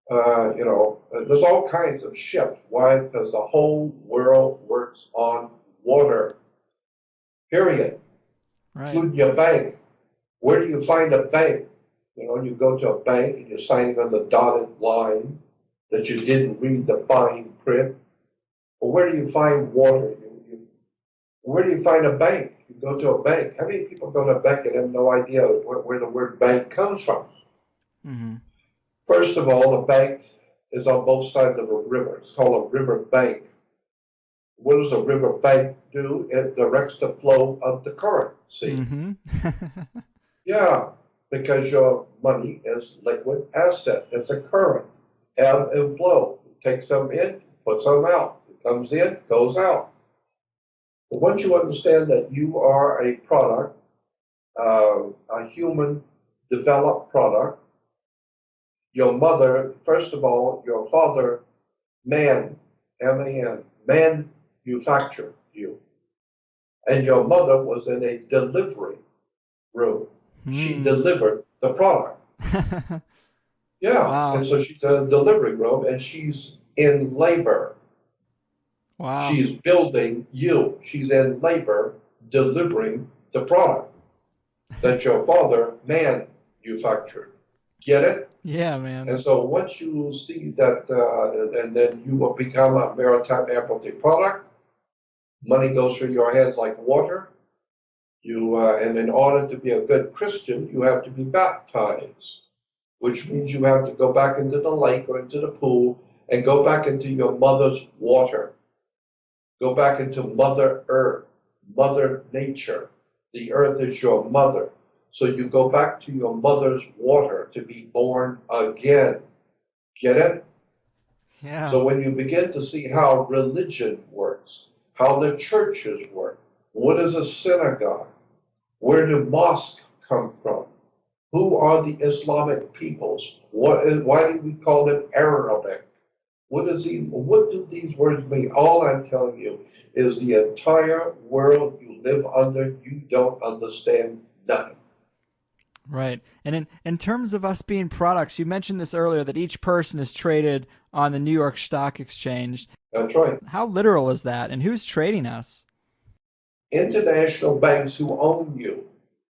there's all kinds of ships. Why? Because the whole world works on water, period, Right. including your bank. Where do you find a bank? You go to a bank and you're signing on the dotted line that you didn't read the fine print. Well, where do you find water? Where do you find a bank? You go to a bank. How many people go to a bank and have no idea where the word bank comes from? Mm-hmm. First of all, the bank is on both sides of a river. It's called a river bank. What does a river bank do? It directs the flow of the currency. Mm-hmm. Yeah, because your money is liquid asset. It's a current, ebb and flow. It takes some in, puts some out. It comes in, goes out. But once you understand that you are a product, a human developed product, your mother, first of all, your father, man, M-A-N, manufactured you. And your mother was in a delivery room. She delivered the product. Yeah, Wow. and so she's in a delivery room and she's in labor. Wow. She's building you. She's in labor delivering the product that your father manufactured. Get it? Yeah, man. And so once you see that, and then you will become a maritime amplity product, money goes through your hands like water. And in order to be a good Christian, you have to be baptized, which means you have to go back into the lake or into the pool and go back into your mother's water. Go back into Mother Earth, Mother Nature. The earth is your mother. So you go back to your mother's water to be born again. Get it? Yeah. So when you begin to see how religion works, how the churches work, what is a synagogue? Where do mosques come from? Who are the Islamic peoples? Why do we call them Arabic? What do these words mean? All I'm telling you is the entire world you live under, you don't understand nothing. Right. And in terms of us being products, you mentioned this earlier that each person is traded on the New York Stock Exchange. That's right. How literal is that? And who's trading us? International banks who own you,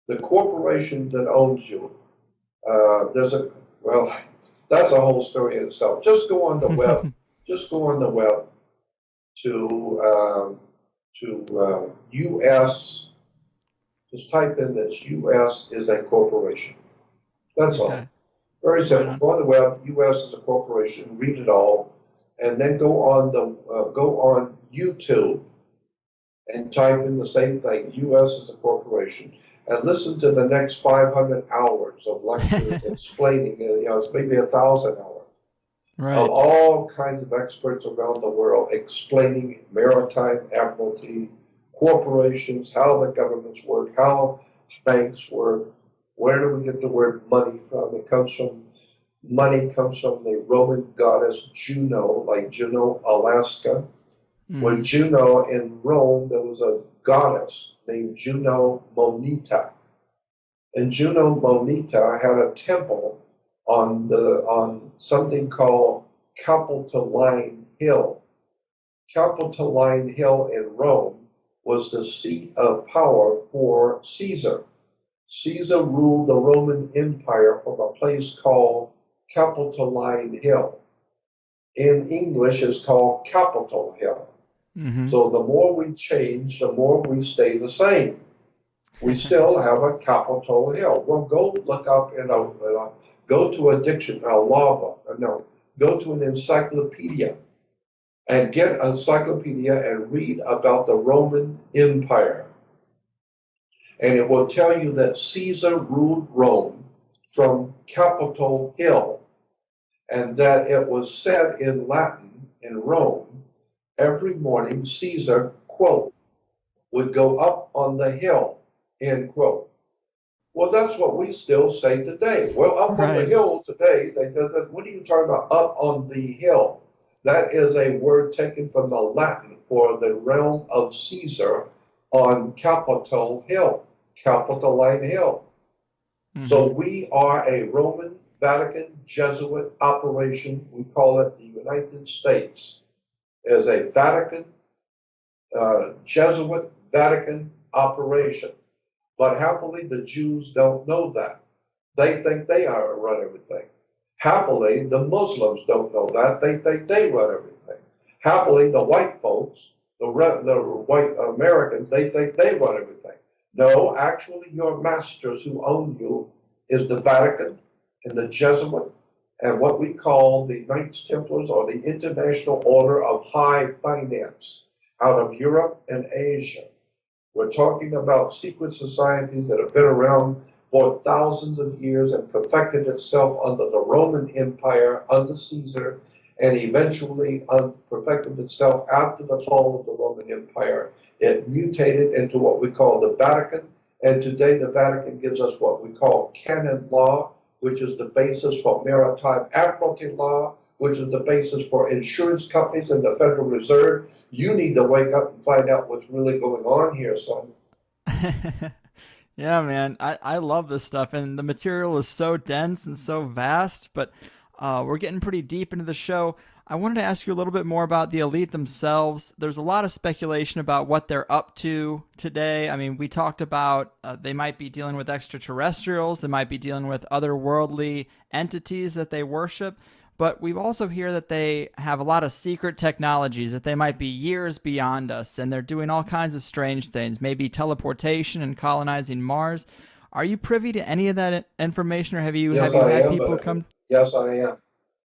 the corporation that owns you. That's a whole story in itself. Just go on the web. Just go on the web to U.S. Just type in this. U.S. is a corporation. That's all. Okay. Very simple. Right on. Go on the web. U.S. is a corporation. Read it all, and then go on YouTube and type in the same thing. U.S. is a corporation, and listen to the next 500 hours of lectures explaining it. It's maybe 1,000 hours. of Right. all kinds of experts around the world explaining maritime admiralty, corporations, how the governments work, how banks work. Where do we get the word money from? Money comes from the Roman goddess Juno, like Juneau, Alaska. With Hmm. Juno in Rome, there was a goddess named Juno Monita. And Juno Monita had a temple on something called Capitoline Hill. Capitoline Hill in Rome was the seat of power for Caesar. Caesar ruled the Roman Empire from a place called Capitoline Hill. In English, it's called Capitol Hill. Hmm. So the more we change, the more we stay the same. We still have a Capitol Hill. Well, go look up go to a a law book, no, go to an encyclopedia and get an encyclopedia and read about the Roman Empire. And it will tell you that Caesar ruled Rome from Capitol Hill and that it was said in Latin in Rome every morning Caesar, quote, would go up on the hill, end quote. Well, that's what we still say today. Well, up on the Right. hill today, what are you talking about, up on the hill? That is a word taken from the Latin for the realm of Caesar on Capitol Hill, Capitoline Hill. So Hmm. we are a Roman Vatican Jesuit operation. We call it the United States as a Vatican Jesuit Vatican operation. But happily, the Jews don't know that. They think they are run everything. Happily, the Muslims don't know that. They think they run everything. Happily, the white folks, the white Americans, they think they run everything. No, actually, your masters who own you is the Vatican and the Jesuit and what we call the Knights Templars or the International Order of High Finance out of Europe and Asia. We're talking about secret societies that have been around for thousands of years and perfected itself under the Roman Empire, under Caesar, and eventually perfected itself after the fall of the Roman Empire. It mutated into what we call the Vatican, and today the Vatican gives us what we call canon law, which is the basis for maritime admiralty law, which is the basis for insurance companies and the Federal Reserve. You need to wake up and find out what's really going on here, son. Yeah, man, I love this stuff, and the material is so dense and so vast, but we're getting pretty deep into the show. I wanted to ask you a little bit more about the elite themselves. There's a lot of speculation about what they're up to today. I mean, we talked about they might be dealing with extraterrestrials, they might be dealing with otherworldly entities that they worship. But we also hear that they have a lot of secret technologies, that they might be years beyond us, and they're doing all kinds of strange things, maybe teleportation and colonizing Mars. Are you privy to any of that information, or Yes, have you I had am, people but come? yes, I am.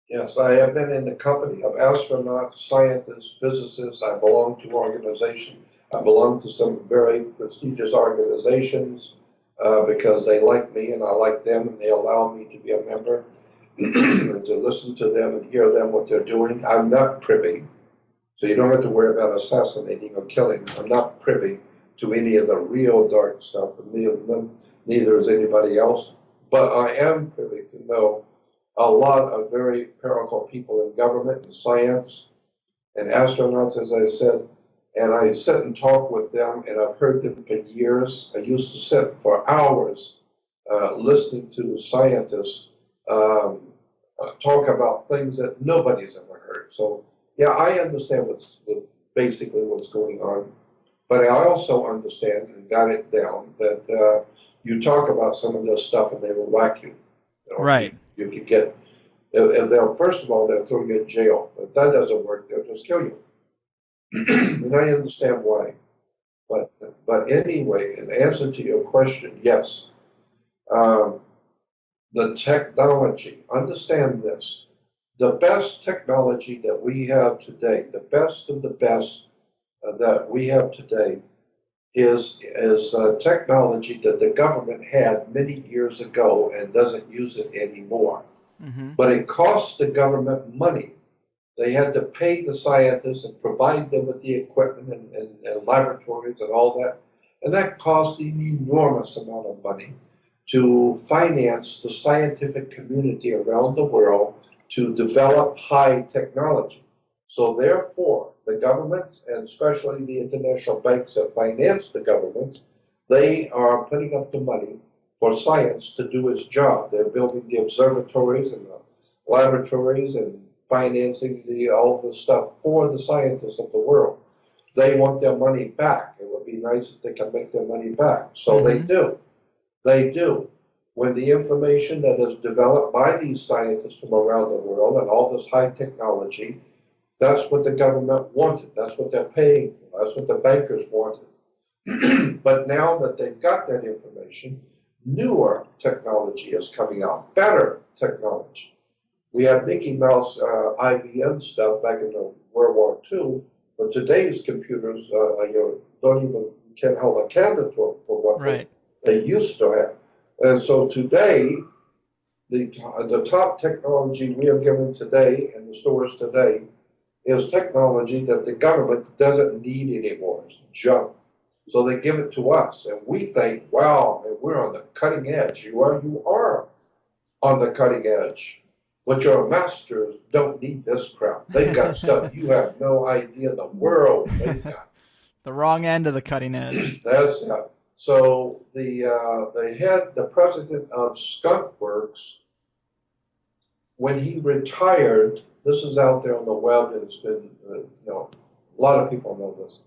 Yes, I have been in the company of astronauts, scientists, physicists. I belong to organizations. I belong to some very prestigious organizations because they like me and I like them and they allow me to be a member and to listen to them and hear them what they're doing. I'm not privy, so you don't have to worry about assassinating or killing. I'm not privy to any of the real dark stuff, neither is anybody else. But I am privy to know a lot of very powerful people in government and science and astronauts, as I said, and I sit and talk with them, and I've heard them for years. I used to sit for hours listening to scientists um, talk about things that nobody's ever heard. So, yeah, I understand basically what's going on, but I also understand and got it down that you talk about some of this stuff and they will whack you. You know, Right. you could get if they'll first of all they'll throw you in jail. If that doesn't work, they'll just kill you. And I understand why. But anyway, in answer to your question, yes. Um, the technology, understand this. The best technology that we have today, the best of the best that we have today is technology that the government had many years ago and doesn't use it anymore. Mm-hmm. But it cost the government money. They had to pay the scientists and provide them with the equipment and laboratories and all that. And that cost an enormous amount of money to finance the scientific community around the world to develop high technology. So therefore, the governments, and especially the international banks that finance the governments, they are putting up the money for science to do its job. They're building the observatories and the laboratories and financing all the stuff for the scientists of the world. They want their money back. It would be nice if they can make their money back. So they do. They do. When the information that is developed by these scientists from around the world and all this high technology, that's what the government wanted. That's what they're paying for. That's what the bankers wanted. But now that they've got that information, newer technology is coming out, better technology. We had Mickey Mouse IBM stuff back in the World War II, but today's computers don't even can hold a candle to for what they used to have. And so today, the top technology we are given today in the stores today is technology that the government doesn't need anymore. It's junk. So they give it to us, and we think, wow, we're on the cutting edge. You are on the cutting edge. But your masters don't need this crap. They've got stuff you have no idea in the world they've got. The wrong end of the cutting edge. That's it. So the president of Skunk Works, when he retired, this is out there on the web, and it's been, a lot of people know this.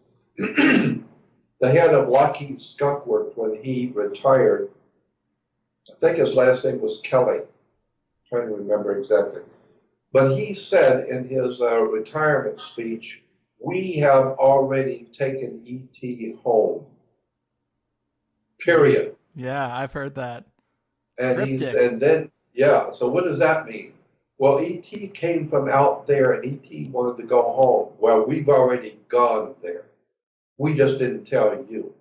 The head of Lockheed Skunk Works, when he retired, I think his last name was Kelly. Trying to remember exactly. But he said in his retirement speech, we have already taken E.T. home. Period. Yeah, I've heard that. So what does that mean? Well, E.T. came from out there and E.T. wanted to go home. Well, we've already gone there. We just didn't tell you.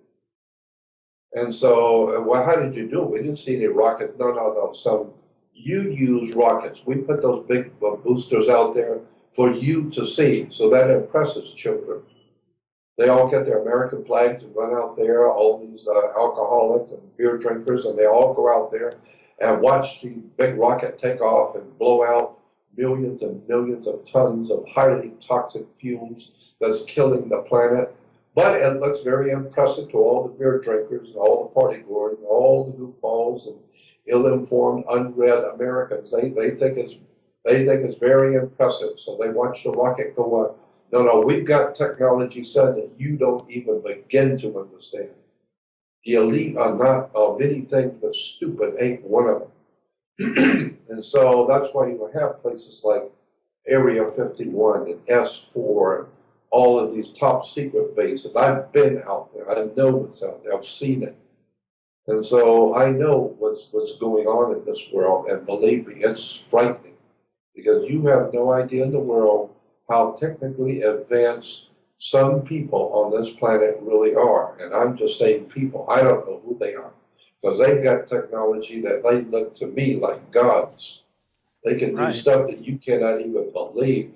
And so, well, how did you do it? We didn't see any rockets. No. You use rockets. We put those big boosters out there for you to see. So that impresses children. They all get their American flags and run out there, all these alcoholics and beer drinkers, and they all go out there and watch the big rocket take off and blow out millions and millions of tons of highly toxic fumes that's killing the planet. But it looks very impressive to all the beer drinkers and all the party goers and all the goofballs and ill-informed, unread Americans. They think it's very impressive. So they watch the rocket go up. No, we've got technology, son, that you don't even begin to understand. The elite are not many things, but stupid ain't one of them. And so that's why you have places like Area 51 and S4 and all of these top secret bases. I've been out there. I know what's out there. I've seen it. And so I know what's going on in this world, and believe me, it's frightening because you have no idea in the world how technically advanced some people on this planet really are. And I'm just saying people. I don't know who they are because they've got technology that they look to me like gods. They can do stuff that you cannot even believe.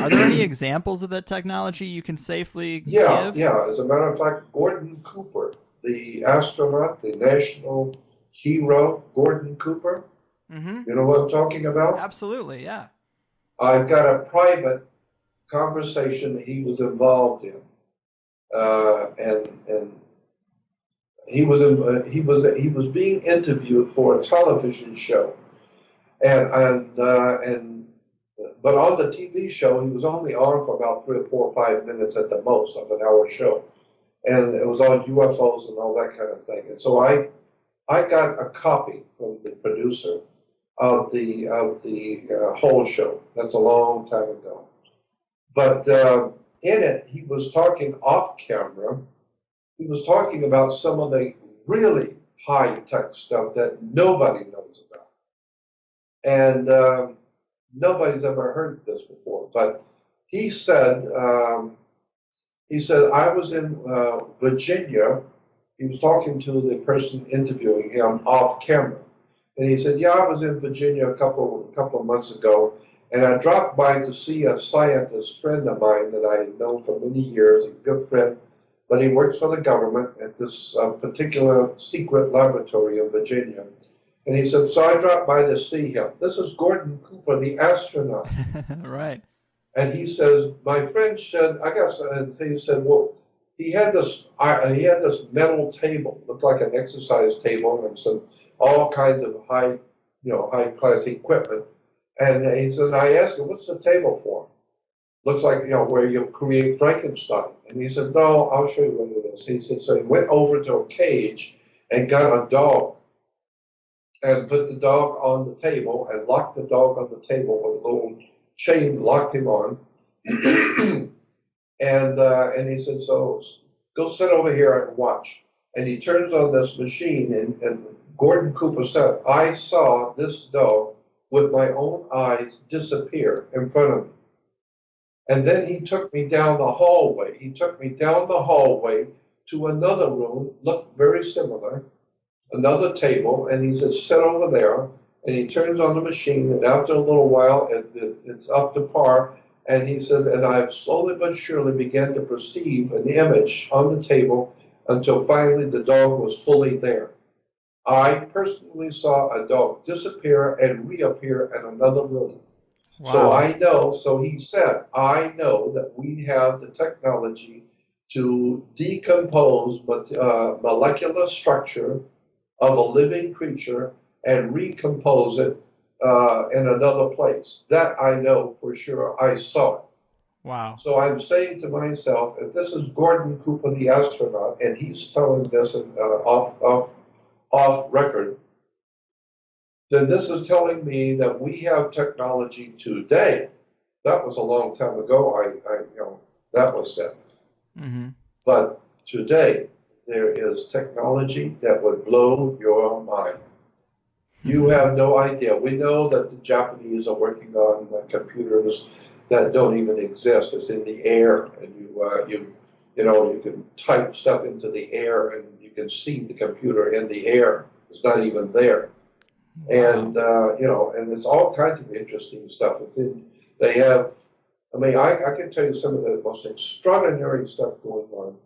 Are there any examples of that technology you can safely give? Yeah. As a matter of fact, Gordon Cooper, the astronaut, the national hero, Gordon Cooper. Mm-hmm. You know what I'm talking about? Absolutely, yeah. I've got a private conversation that he was involved in, and he was being interviewed for a television show, but on the TV show he was only on for about 3 or 4 or 5 minutes at the most of an hour show, and it was on UFOs and all that kind of thing. And so I got a copy from the producer of the whole show. That's a long time ago. But in it, he was talking off camera. He was talking about some of the really high-tech stuff that nobody knows about. And nobody's ever heard this before. But he said, I was in Virginia. He was talking to the person interviewing him off camera. And he said, yeah, I was in Virginia a couple of months ago, and I dropped by to see a scientist friend of mine that I had known for many years, a good friend, but he works for the government at this particular secret laboratory in Virginia. And he said, so I dropped by to see him. This is Gordon Cooper, the astronaut. Right. And he says, my friend said, I guess, and he said, well, he had this metal table, looked like an exercise table, and some all kinds of high class equipment. And he said, I asked him, what's the table for? Looks like, where you create Frankenstein. And he said, no, I'll show you what it is. He said, so he went over to a cage and got a dog and put the dog on the table and locked the dog on the table with a little chain, locked him on. And he said, so go sit over here and watch. And he turns on this machine, and Gordon Cooper said, I saw this dog with my own eyes disappear in front of me. And then he took me down the hallway. He took me down the hallway to another room, looked very similar, another table, and he said, sit over there. And he turns on the machine, and after a little while, it's up to par. And he says, and I've slowly but surely began to perceive an image on the table until finally the dog was fully there. I personally saw a dog disappear and reappear in another room. Wow. So I know, so he said, I know that we have the technology to decompose molecular structure of a living creature and recompose it in another place. That I know for sure. I saw it. Wow. So I'm saying to myself, if this is Gordon Cooper, the astronaut, and he's telling this off record, then this is telling me that we have technology today. That was a long time ago. That was said. Mm-hmm. But today there is technology that would blow your mind. You have no idea. We know that the Japanese are working on computers that don't even exist. It's in the air, and you can type stuff into the air, and you can see the computer in the air. It's not even there. And and it's all kinds of interesting stuff. They have. I mean, I can tell you some of the most extraordinary stuff going on.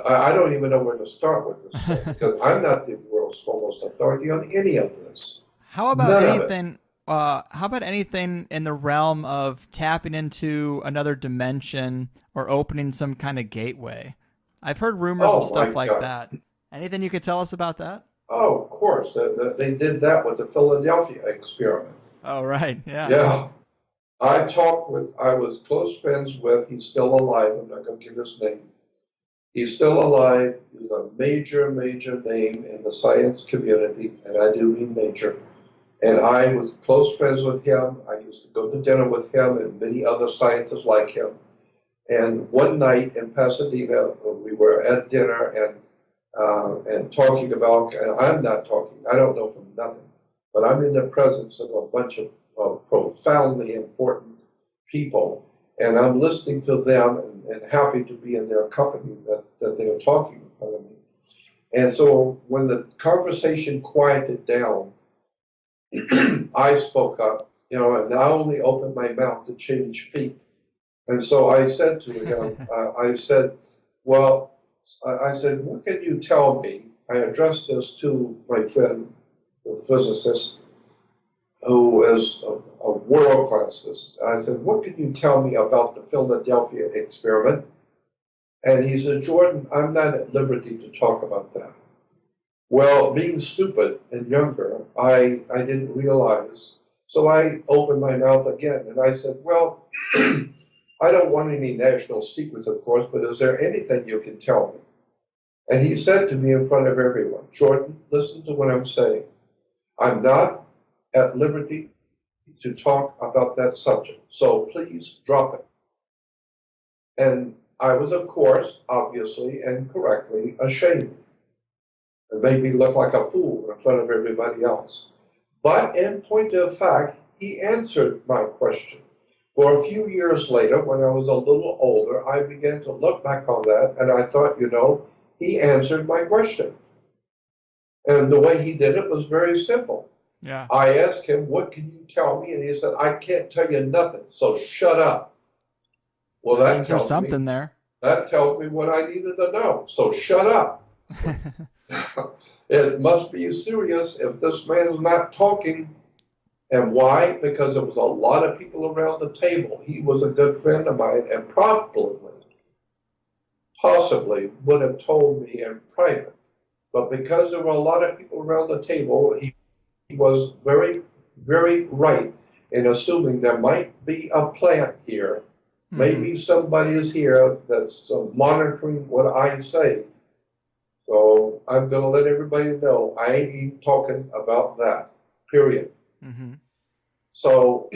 I don't even know where to start with this stuff, because I'm not the world's foremost authority on any of this. How about anything? How about anything in the realm of tapping into another dimension or opening some kind of gateway? I've heard rumors of stuff like that. Anything you could tell us about that? Oh, of course. They did that with the Philadelphia experiment. Oh, right. Yeah. Yeah. I was close friends with, he's still alive, I'm not going to give his name. He's still alive. He's a major, major name in the science community, and I do mean major. And I was close friends with him. I used to go to dinner with him and many other scientists like him. And one night in Pasadena, we were at dinner and talking about, and I'm not talking, I don't know from nothing, but I'm in the presence of a bunch of profoundly important people, and I'm listening to them and happy to be in their company that they are talking in front of me. And so when the conversation quieted down, I spoke up, and I only opened my mouth to change feet. And so I said to him, I said, what can you tell me? I addressed this to my friend, the physicist, who is a world-class physicist. I said, what can you tell me about the Philadelphia experiment? And he said, Jordan, I'm not at liberty to talk about that. Well, being stupid and younger, I didn't realize. So I opened my mouth again, and I said, well, I don't want any national secrets, of course, but is there anything you can tell me? And he said to me in front of everyone, Jordan, listen to what I'm saying. I'm not at liberty to talk about that subject, so please drop it. And I was, of course, obviously and correctly ashamed. It made me look like a fool in front of everybody else. But in point of fact, he answered my question. For a few years later, when I was a little older, I began to look back on that, and I thought, he answered my question. And the way he did it was very simple. Yeah. I asked him, what can you tell me? And he said, I can't tell you nothing, so shut up. Well, That means there's something there. that tells me what I needed to know, so shut up. It must be serious if this man's not talking. And why? Because there was a lot of people around the table. He was a good friend of mine and possibly would have told me in private. But because there were a lot of people around the table, he was very, very right in assuming there might be a plant here. Mm-hmm. Maybe somebody is here that's monitoring what I say. So I'm going to let everybody know I ain't talking about that, period. Mm-hmm. So,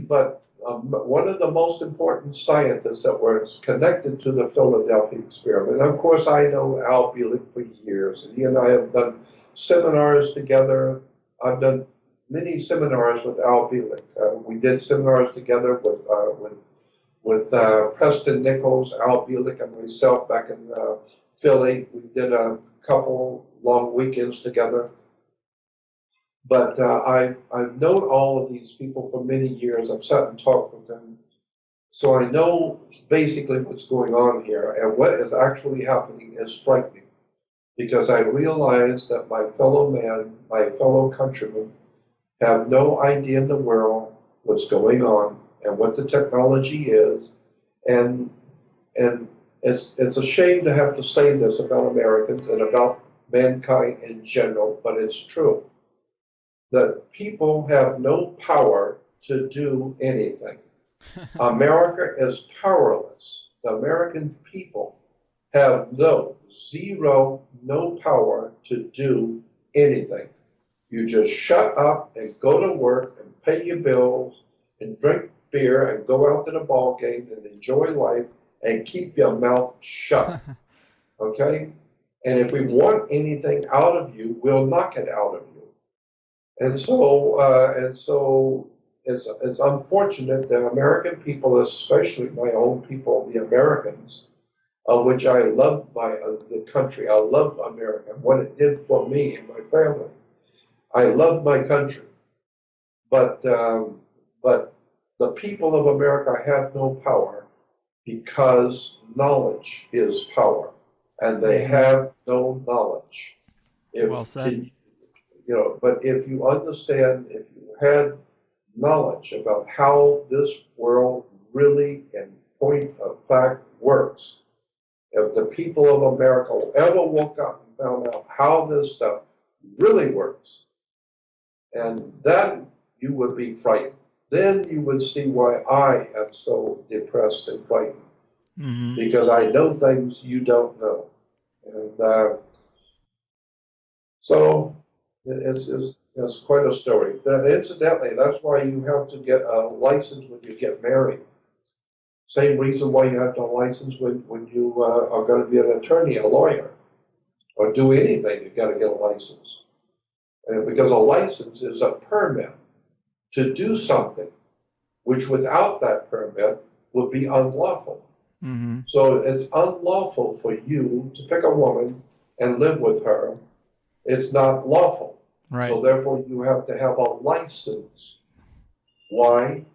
but one of the most important scientists that was connected to the Philadelphia experiment, and of course I know Al Bielek for years, and he and I have done seminars together. I've done many seminars with Al Bielek. We did seminars together with Preston Nichols, Al Bielek, and myself back in Philly. We did a couple long weekends together. But I've known all of these people for many years. I've sat and talked with them. So I know basically what's going on here. And what is actually happening is frightening. Because I realize that my fellow man, my fellow countrymen, have no idea in the world what's going on and what the technology is. And it's a shame to have to say this about Americans and about mankind in general, but it's true. That people have no power to do anything. America is powerless. The American people have no power to do anything. You just shut up and go to work and pay your bills and drink beer and go out to the ball game and enjoy life and keep your mouth shut. Okay? And if we want anything out of you, we'll knock it out of you. And so it's unfortunate that American people, especially my own people, the Americans, of which I love the country. I love America, what it did for me and my family. I love my country, but the people of America have no power because knowledge is power, and they have no knowledge. Well said. But if you understand, if you had knowledge about how this world really, in point of fact, works, if the people of America ever woke up and found out how this stuff really works, and then you would be frightened. Then you would see why I am so depressed and frightened. Mm-hmm. Because I know things you don't know. And so it's quite a story. Incidentally, that's why you have to get a license when you get married. Same reason why you have to license when you are going to be an attorney, a lawyer, or do anything. You've got to get a license. And because a license is a permit to do something, which without that permit would be unlawful. Mm-hmm. So it's unlawful for you to pick a woman and live with her. It's not lawful. Right. So therefore you have to have a license. Why?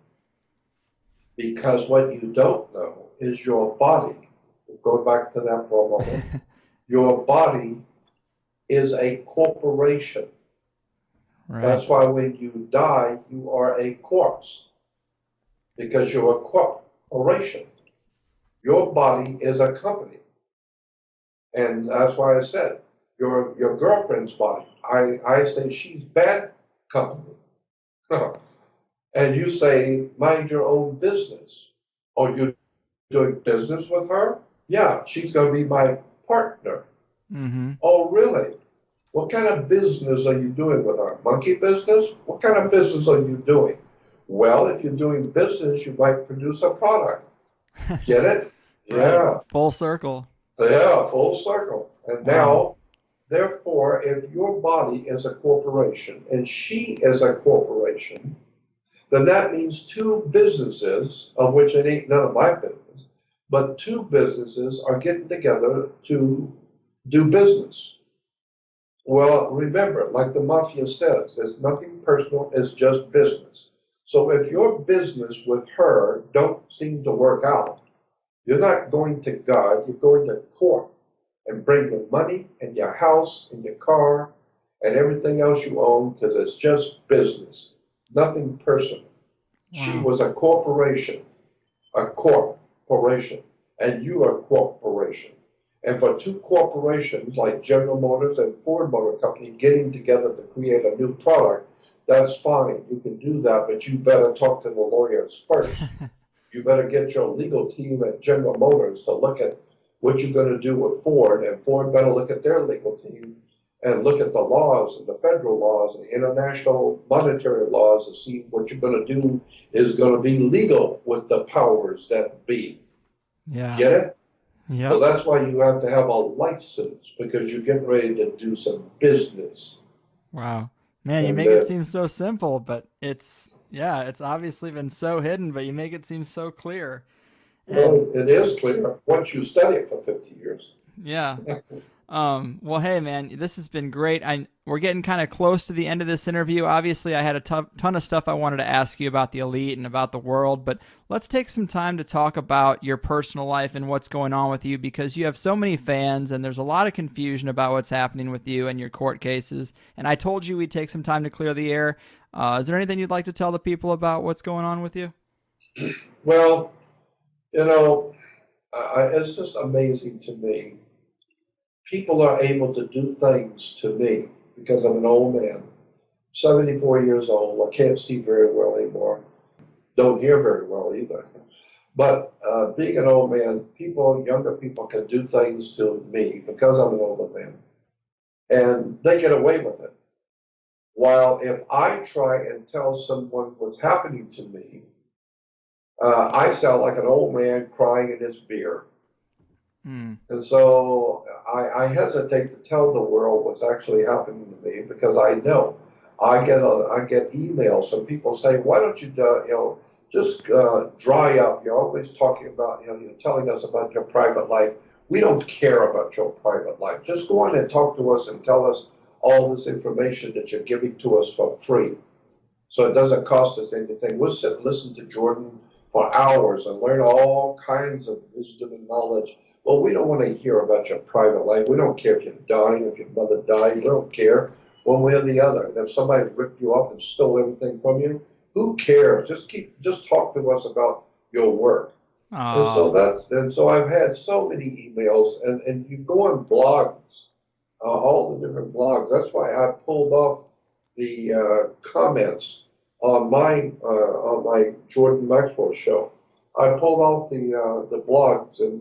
Because what you don't know is your body. We'll go back to that for a moment. Your body is a corporation. Right. That's why when you die, you are a corpse. Because you're a corporation. Your body is a company. And that's why I said, your girlfriend's body, I say she's bad company. And you say, mind your own business. Oh, you're doing business with her? Yeah, she's going to be my partner. Mm-hmm. Oh, really? What kind of business are you doing with her? Monkey business? What kind of business are you doing? Well, if you're doing business, you might produce a product. Get it? Yeah. Right. Full circle. Yeah, full circle. And now, therefore, if your body is a corporation and she is a corporation, then that means two businesses, of which it ain't none of my business, but two businesses are getting together to do business. Well, remember, like the mafia says, there's nothing personal, it's just business. So if your business with her don't seem to work out, you're not going to God, you're going to court and bring your money and your house and your car and everything else you own because it's just business, nothing personal. She Wow. was a corporation, and you are a corporation. And for two corporations like General Motors and Ford Motor Company getting together to create a new product, that's fine. You can do that, but you better talk to the lawyers first. You better get your legal team at General Motors to look at what you're going to do with Ford, and Ford better look at their legal team and look at the laws and the federal laws and international monetary laws to see what you're going to do is going to be legal with the powers that be. Yeah. Get it? So Yep. that's why you have to have a license because you're getting ready to do some business. Wow. Man, you And make it seem so simple, but yeah, it's obviously been so hidden, but you make it seem so clear. And well, it is clear once you study it for 50 years. yeah. Well, hey, man, this has been great. We're getting kind of close to the end of this interview. Obviously, I had a ton of stuff I wanted to ask you about the elite and about the world, but let's take some time to talk about your personal life and what's going on with you because you have so many fans and there's a lot of confusion about what's happening with you and your court cases. And I told you we'd take some time to clear the air. Is there anything you'd like to tell the people about what's going on with you? Well, you know, it's just amazing to me. People are able to do things to me because I'm an old man, 74 years old. I can't see very well anymore. Don't hear very well either. But being an old man, younger people can do things to me because I'm an older man. And they get away with it. While if I try and tell someone what's happening to me, I sound like an old man crying in his beer. Hmm. And so I hesitate to tell the world what's actually happening to me because I know I get emails from people saying, "Why don't you just dry up? You're always talking about you're telling us about your private life. We don't care about your private life. Just go on and talk to us and tell us all this information that you're giving to us for free. So it doesn't cost us anything. We'll sit and listen to Jordan for hours and learn all kinds of wisdom and knowledge. Well, we don't want to hear about your private life. We don't care if you're dying, if your mother died. We don't care one way or the other. And if somebody ripped you off and stole everything from you, who cares? Just talk to us about your work." Oh, And so I've had so many emails, and you go on blogs, all the different blogs. That's why I pulled off the comments on my Jordan Maxwell show. I pulled off the blogs and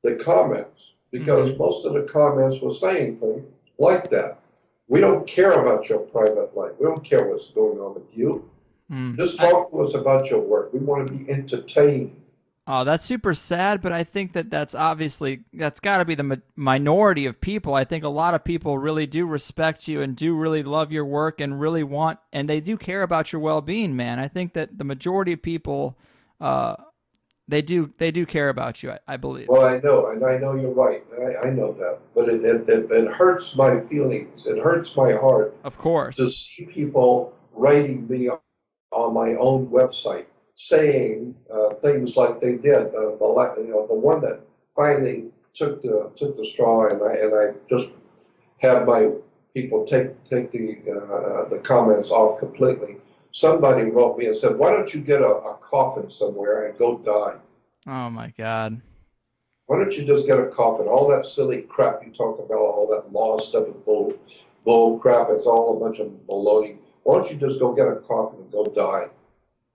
the comments because mm-hmm. most of the comments were saying things like that. We don't care about your private life. We don't care what's going on with you. Mm. Just talk to us about your work. We want to be entertained. Oh, that's super sad, but I think that's obviously that's got to be the minority of people. I think a lot of people really do respect you and do really love your work and really want and they do care about your well-being, man. I think that the majority of people uh they do care about you, I believe. Well, I know, and I know you're right. I know that, but it hurts my feelings. It hurts my heart Of to course. see people writing me on my own website saying things like they did. The one that finally took the straw, and I just have my people take the comments off completely. Somebody wrote me and said, "Why don't you get a coffin somewhere and go die? Oh my God. Why don't you just get a coffin? All that silly crap you talk about, all that law stuff is bull crap. It's all a bunch of baloney. Why don't you just go get a coffin and go die?"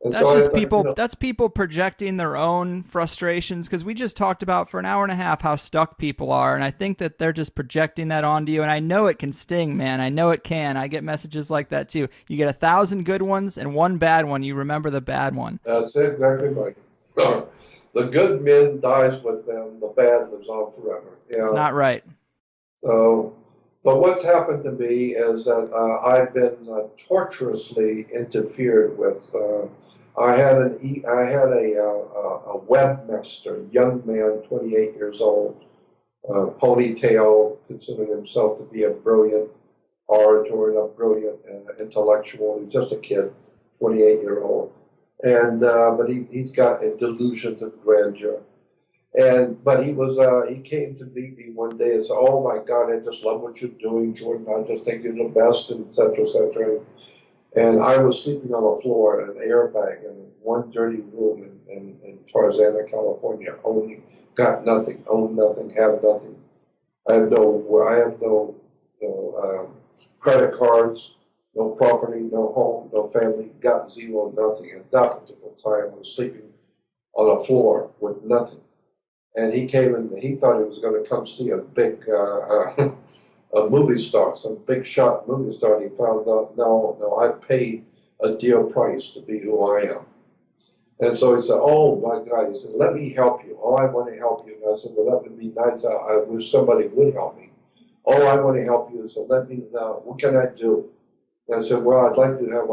And That's so I just thought, people. That's people projecting their own frustrations because we just talked about for an hour and a half how stuck people are, and I think that they're just projecting that onto you. And I know it can sting, man. I know it can. I get messages like that too. You get 1,000 good ones and one bad one. You remember the bad one. that's exactly right. The good men dies with them. The bad lives on forever. It's Yeah. not right. So, but what's happened to me is that I've been torturously interfered with. I had a webmaster, young man, 28 years old, ponytail, considering himself to be a brilliant orator and a brilliant intellectual. He's just a kid, 28-year-old. And but he's got a delusion of grandeur. But he came to meet me one day and said, "Oh my God, I just love what you're doing, Jordan. I just think you're the best," and et cetera, et cetera. And I was sleeping on the floor in an airbag in one dirty room in Tarzana, California. Got nothing, own nothing, have nothing. I have no credit cards, no property, no home, no family, got zero, nothing. At that particular time, I was sleeping on the floor with nothing. And he came and he thought he was going to come see a big a movie star, some big shot movie star. And he found out, no, I paid a dear price to be who I am. And so he said, "Oh my God," he said, "let me help you." "Oh, I want to help you." And I said, "Well, that would be nice. I wish somebody would help me." "Oh, I want to help you." So let me know, what can I do? And I said, "Well, I'd like to have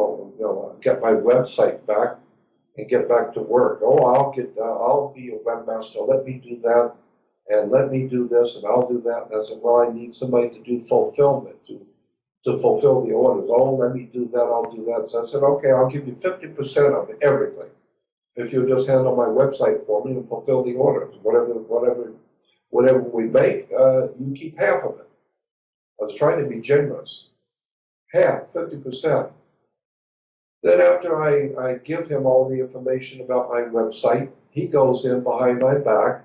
get my website back and get back to work." "Oh, I'll be a webmaster. Let me do that, and let me do this, and I'll do that." And I said, "Well, I need somebody to do fulfillment, to fulfill the orders." "Oh, let me do that. I'll do that." So I said, "Okay, I'll give you 50% of everything if you'll just handle my website for me and fulfill the orders. Whatever we make, you keep half of it." I was trying to be generous. Half, 50%. Then after I give him all the information about my website, he goes in behind my back,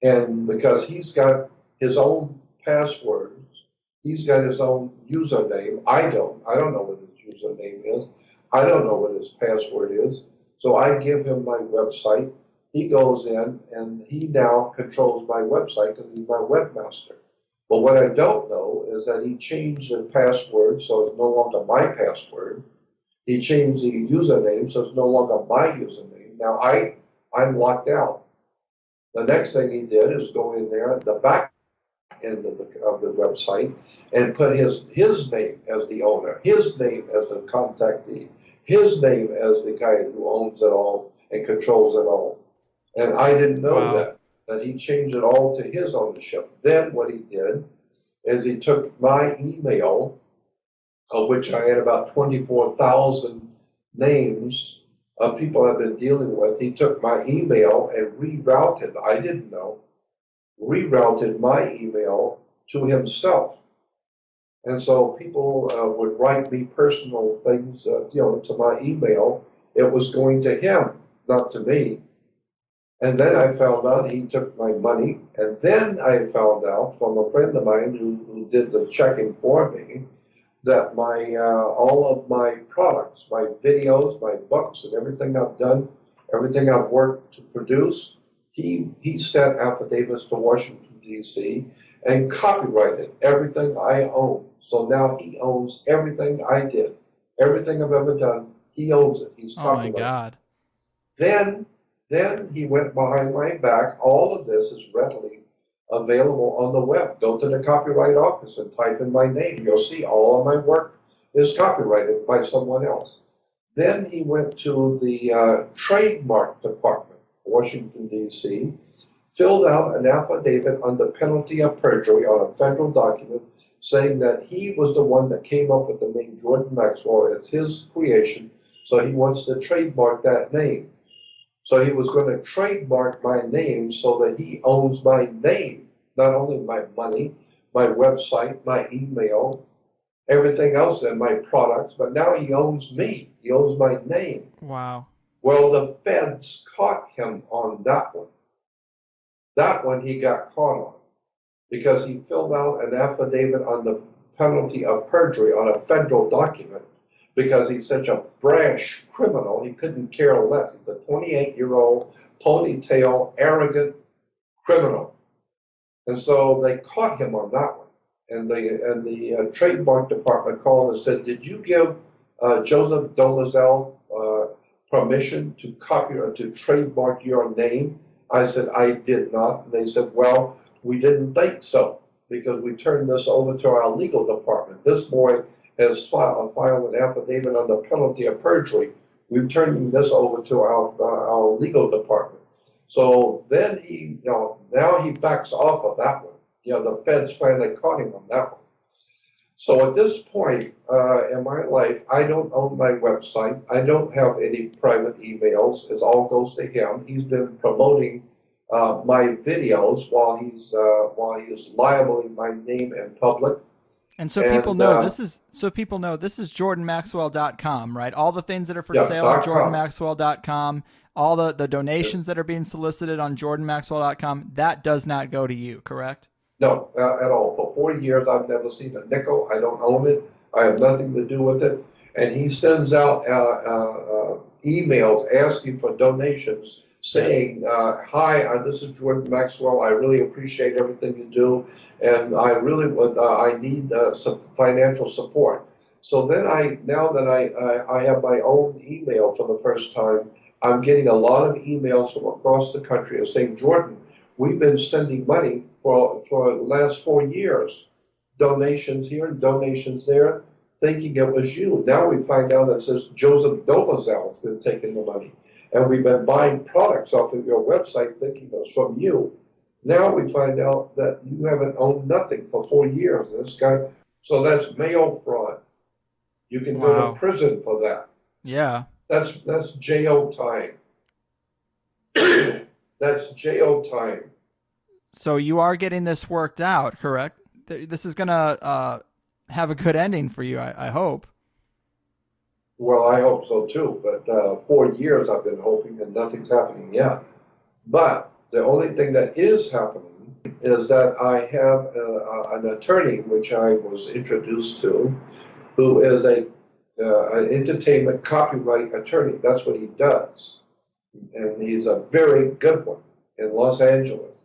and because he's got his own passwords, he's got his own username. I don't know what his username is. I don't know what his password is. So I give him my website. He goes in and he now controls my website because he's my webmaster. But what I don't know is that he changed the password so it's no longer my password. He changed the username so it's no longer my username. Now I'm locked out. The next thing he did is go in there at the back end of the website and put his name as the owner, his name as the contactee, his name as the guy who owns it all and controls it all. And I didn't know that he changed it all to his ownership. Then what he did is he took my email, of which I had about 24,000 names of people I've been dealing with. He took my email and rerouted, I didn't know, rerouted my email to himself. And so people would write me personal things, to my email. It was going to him, not to me. And then I found out he took my money. And then I found out from a friend of mine who did the checking for me that all of my products, my videos, my books, and everything I've done, everything I've worked to produce, he sent affidavits to Washington, D.C. and copyrighted everything I own. So now he owns everything I did, everything I've ever done. He owns it. He's copyrighted. Oh my God. Then he went behind my back. All of this is readily available on the web. Go to the Copyright Office and type in my name. You'll see all of my work is copyrighted by someone else. Then he went to the Trademark Department, Washington, D.C., filled out an affidavit under penalty of perjury on a federal document saying that he was the one that came up with the name Jordan Maxwell. It's his creation, so he wants to trademark that name. So he was going to trademark my name so that he owns my name, not only my money, my website, my email, everything else and my products, but now he owns me. He owns my name. Wow. Well, the feds caught him on that one. That one he got caught on because he filled out an affidavit on the penalty of perjury on a federal document because he's such a brash criminal, he couldn't care less. He's a 28-year-old, ponytail, arrogant criminal. And so they caught him on that one. And the Trademark Department called and said, "Did you give Joseph Dolezal permission to trademark your name?" I said, "I did not." And they said, "Well, we didn't think so because we turned this over to our legal department. This boy has filed an affidavit under penalty of perjury. We've turned this over to our legal department." So then now he backs off of that one. The feds finally caught him on that one. So at this point in my life, I don't own my website. I don't have any private emails. It all goes to him. He's been promoting my videos while he's libeling my name in public. And so people know this is jordanmaxwell.com, right? All the things that are for sale on jordanmaxwell.com, all the donations that are being solicited on jordanmaxwell.com, that does not go to you, correct? No, at all. For 4 years, I've never seen a nickel. I don't own it. I have nothing to do with it. And he sends out emails asking for donations, saying, "Hi, this is Jordan Maxwell. I really appreciate everything you do, and I need some financial support." So then now that I have my own email for the first time, I'm getting a lot of emails from across the country saying, "Jordan, we've been sending money for the last 4 years, donations here and donations there, thinking it was you. Now we find out it says Joseph Dolezal has been taking the money. And we've been buying products off of your website thinking it was from you. Now we find out that you haven't owned nothing for 4 years." This guy, so that's mail fraud. You can go to prison for that. Yeah. That's jail time. That's jail time. So you are getting this worked out, correct? This is going to have a good ending for you, I hope. Well, I hope so too, but 4 years I've been hoping and nothing's happening yet. But the only thing that is happening is that I have an attorney, which I was introduced to, who is an entertainment copyright attorney. That's what he does. And he's a very good one in Los Angeles.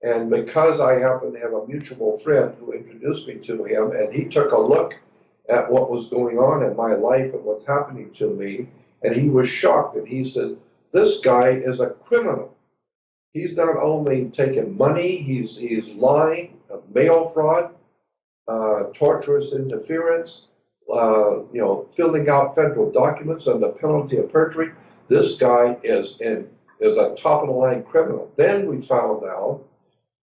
And because I happen to have a mutual friend who introduced me to him, and he took a look at what was going on in my life and what's happening to me, and he was shocked, and he said, "This guy is a criminal. He's not only taking money, he's lying, mail fraud, torturous interference, filling out federal documents under penalty of perjury. This guy is a top of the line criminal." Then we found out,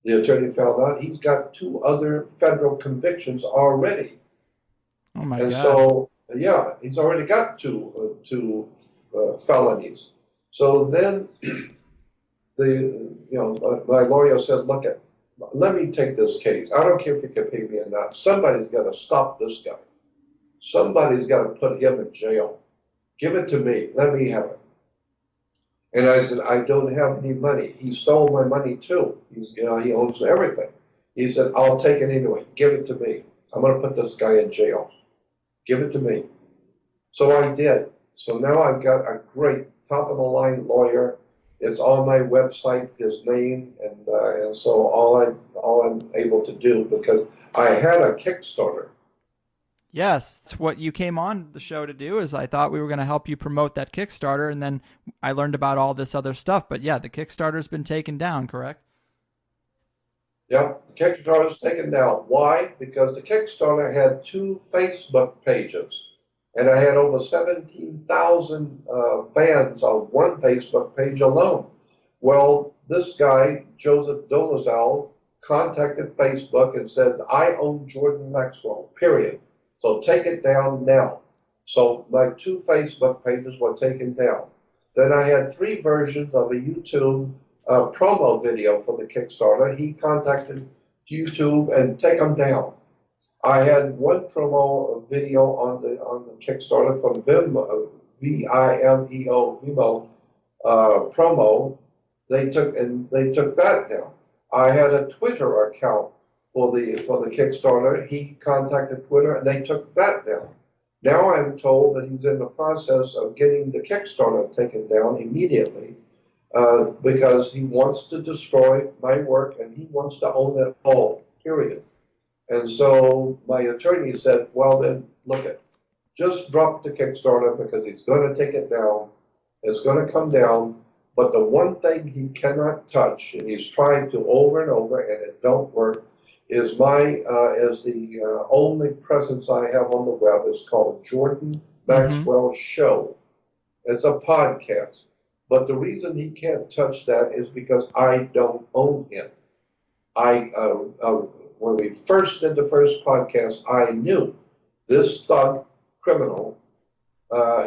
the attorney found out, he's got 2 other federal convictions already. Oh my God! And so, yeah, he's already got two felonies. So then, my lawyer said, "Look, let me take this case. I don't care if you can pay me or not. Somebody's got to stop this guy. Somebody's got to put him in jail. Give it to me. Let me have it." And I said, "I don't have any money. He stole my money too. He owns everything." He said, "I'll take it anyway. Give it to me. I'm going to put this guy in jail. Give it to me." So I did. So now I've got a great top of the line lawyer. It's on my website, his name, and so all I'm able to do, because I had a Kickstarter. Yes, it's what you came on the show to do. Is I thought we were going to help you promote that Kickstarter, and then I learned about all this other stuff. But yeah, the Kickstarter's been taken down, correct? Yeah, the Kickstarter's taken down. Why? Because the Kickstarter had 2 Facebook pages, and I had over 17,000 fans on one Facebook page alone. Well, this guy, Joseph Dolezal, contacted Facebook and said, "I own Jordan Maxwell, period. So take it down now." So my 2 Facebook pages were taken down. Then I had 3 versions of a YouTube promo video for the Kickstarter. He contacted YouTube and take them down. I had 1 promo video on the Kickstarter from Vimeo, Vimeo promo. They took that down. I had a Twitter account for the Kickstarter. He contacted Twitter and they took that down. Now I'm told that he's in the process of getting the Kickstarter taken down immediately, because he wants to destroy my work and he wants to own it all, period. And so my attorney said, "Well then, look it, just drop the Kickstarter because he's going to take it down. It's going to come down. But the one thing he cannot touch, and he's tried to over and over, and it don't work, is the only presence I have on the web is called Jordan Maxwell Show. It's a podcast. But the reason he can't touch that is because I don't own him. I when we first did the first podcast, I knew this thug criminal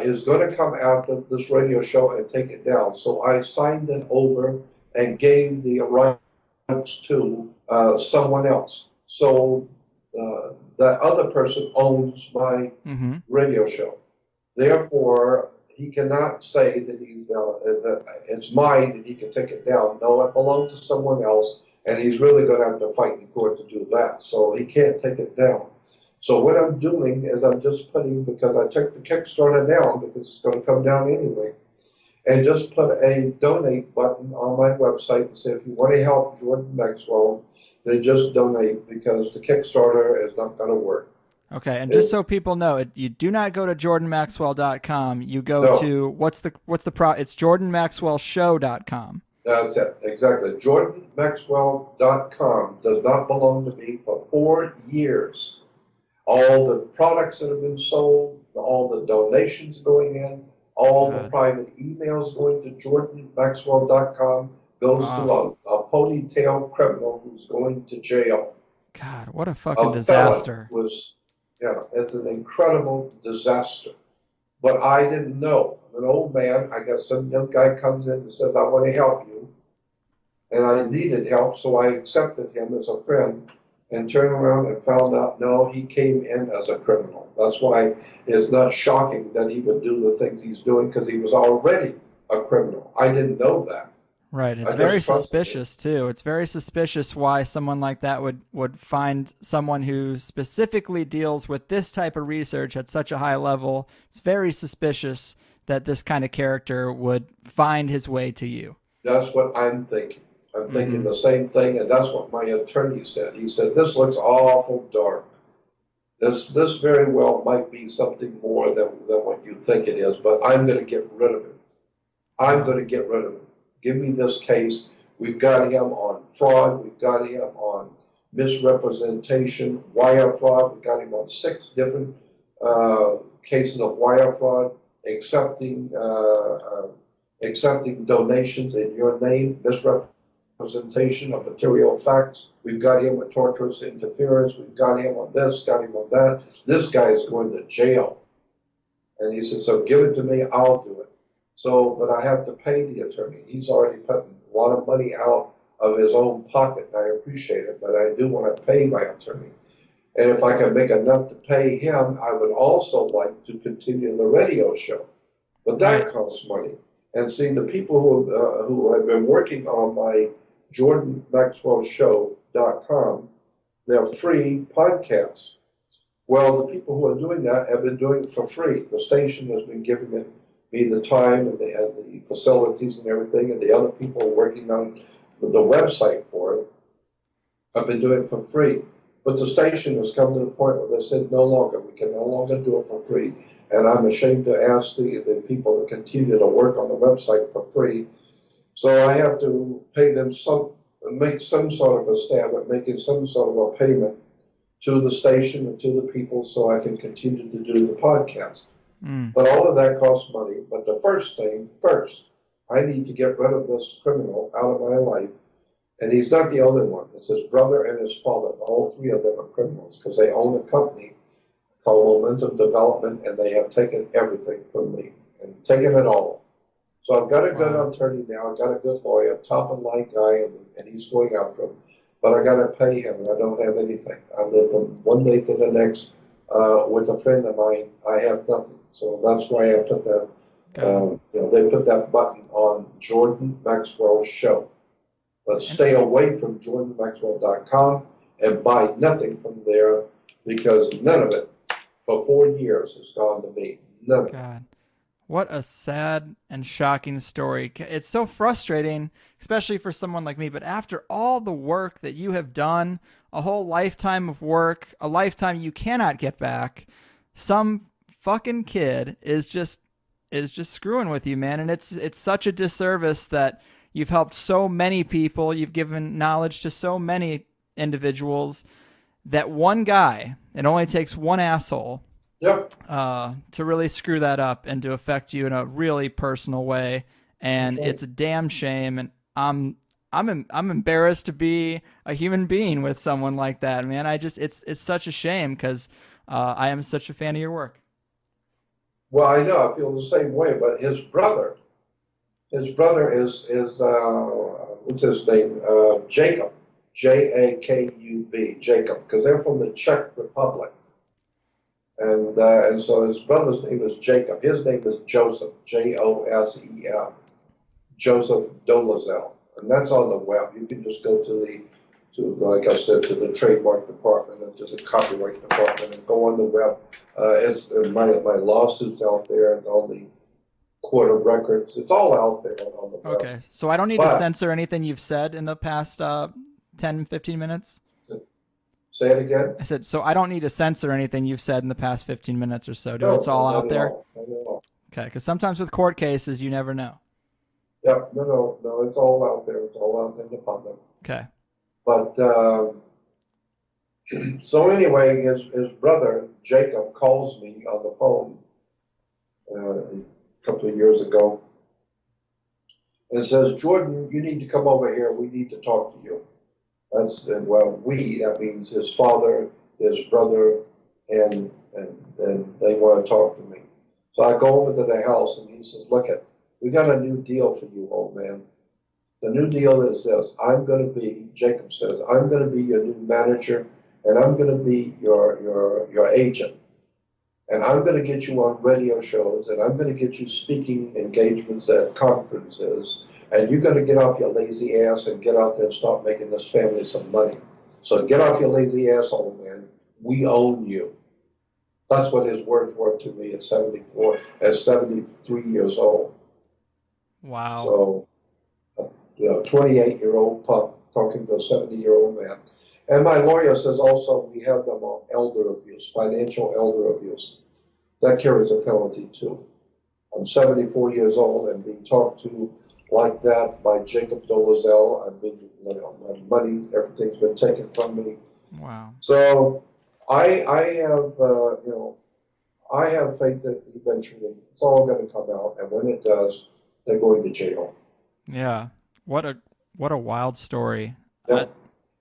is going to come after this radio show and take it down. So I signed it over and gave the rights to someone else. So that other person owns my radio show. Therefore, he cannot say that that it's mine and he can take it down. No, it belongs to someone else, and he's really going to have to fight in court to do that. So he can't take it down. So what I'm doing is I'm just putting, because I took the Kickstarter down because it's going to come down anyway, and just put a donate button on my website and say if you want to help Jordan Maxwell, then just donate, because the Kickstarter is not going to work. Okay, and just so people know, you do not go to jordanmaxwell.com. You go to it's jordanmaxwellshow.com. That's it, exactly. jordanmaxwell.com does not belong to me for 4 years. All the products that have been sold, all the donations going in, all the private emails going to jordanmaxwell.com goes to a ponytail criminal who's going to jail. God, what a fucking disaster. Yeah, it's an incredible disaster. But I didn't know. I'm an old man. I got some young guy comes in and says, I want to help you. And I needed help, so I accepted him as a friend and turned around and found out, no, he came in as a criminal. That's why it's not shocking that he would do the things he's doing, because he was already a criminal. I didn't know that. Right. It's very suspicious, too. It's very suspicious why someone like that would find someone who specifically deals with this type of research at such a high level. It's very suspicious that this kind of character would find his way to you. That's what I'm thinking. I'm thinking the same thing, and that's what my attorney said. He said, this looks awful dark. This very well might be something more than what you think it is, but I'm going to get rid of it. I'm going to get rid of it. Give me this case. We've got him on fraud. We've got him on misrepresentation, wire fraud. We've got him on 6 different cases of wire fraud, accepting donations in your name, misrepresentation of material facts. We've got him with torturous interference. We've got him on this, got him on that. This guy is going to jail. And he said, so give it to me, I'll do it. So, but I have to pay the attorney. He's already putting a lot of money out of his own pocket, and I appreciate it, but I do want to pay my attorney. And if I can make enough to pay him, I would also like to continue the radio show. But that costs money. And see, the people who have been working on my jordanmaxwellshow.com, they're free podcasts. Well, the people who are doing that have been doing it for free. The station has been giving me the time, and they have the facilities and everything, and the other people working on the website for it have been doing it for free. But the station has come to the point where they said no longer, we can no longer do it for free. And I'm ashamed to ask the people to continue to work on the website for free. So I have to pay them make some sort of a stab at making some sort of a payment to the station and to the people so I can continue to do the podcast. But all of that costs money. But the first, I need to get rid of this criminal out of my life. And he's not the only one. It's his brother and his father. All 3 of them are criminals because they own a company called Momentum Development, and they have taken everything from me and taken it all. So I've got a good attorney now. I've got a good lawyer, top of the line guy, and he's going after him. But I got to pay him, and I don't have anything. I live from one day to the next with a friend of mine. I have nothing. So that's why I put that, they put that button on Jordan Maxwell Show. But stay away from jordanmaxwell.com and buy nothing from there, because none of it for 4 years has gone to me. None of it. God, what a sad and shocking story. It's so frustrating, especially for someone like me. But after all the work that you have done, a whole lifetime of work, a lifetime you cannot get back, some fucking kid is just screwing with you, man. And it's such a disservice that you've helped so many people, you've given knowledge to so many individuals, that one guy, it only takes one asshole to really screw that up and to affect you in a really personal way. and it's a damn shame. And I'm embarrassed to be a human being with someone like that, man. It's such a shame because I am such a fan of your work. Well, I know, I feel the same way, but his brother is what's his name? Jacob, Jakub, Jacob, because they're from the Czech Republic, and so his brother's name is Jacob. His name is Joseph, Josef, Joseph Dolezal, and that's on the web. You can just go like I said, to the trademark department and to the copyright department and go on the web. It's my lawsuit's out there. It's on the Court of Records. It's all out there on the web. Okay, so I don't need to censor anything you've said in the past 10, 15 minutes? Say it again? I said, so I don't need to censor anything you've said in the past 15 minutes or so. It's all out there? Okay, because sometimes with court cases, you never know. Yeah, no, it's all out there. It's all out in the public. Okay. But so anyway, his brother Jacob calls me on the phone a couple of years ago and says, "Jordan, you need to come over here. We need to talk to you." That means his father, his brother, and they want to talk to me. So I go over to the house and he says, "Look we got a new deal for you, old man. The new deal is this. Jacob says, I'm going to be your new manager, and I'm going to be your agent. And I'm going to get you on radio shows, and I'm going to get you speaking engagements at conferences, and you're going to get off your lazy ass and get out there and start making this family some money. So get off your lazy ass, old man. We own you." That's what his words were to me at 73 years old. Wow. So, 28-year-old pup talking to a 70-year-old man. And my lawyer says also we have them on elder abuse, financial elder abuse. That carries a penalty too. I'm 74 years old and being talked to like that by Jacob Dolezal. I've been, my money, everything's been taken from me. Wow. So I have faith that eventually it's all going to come out, and when it does, they're going to jail. Yeah. What a wild story. Yep.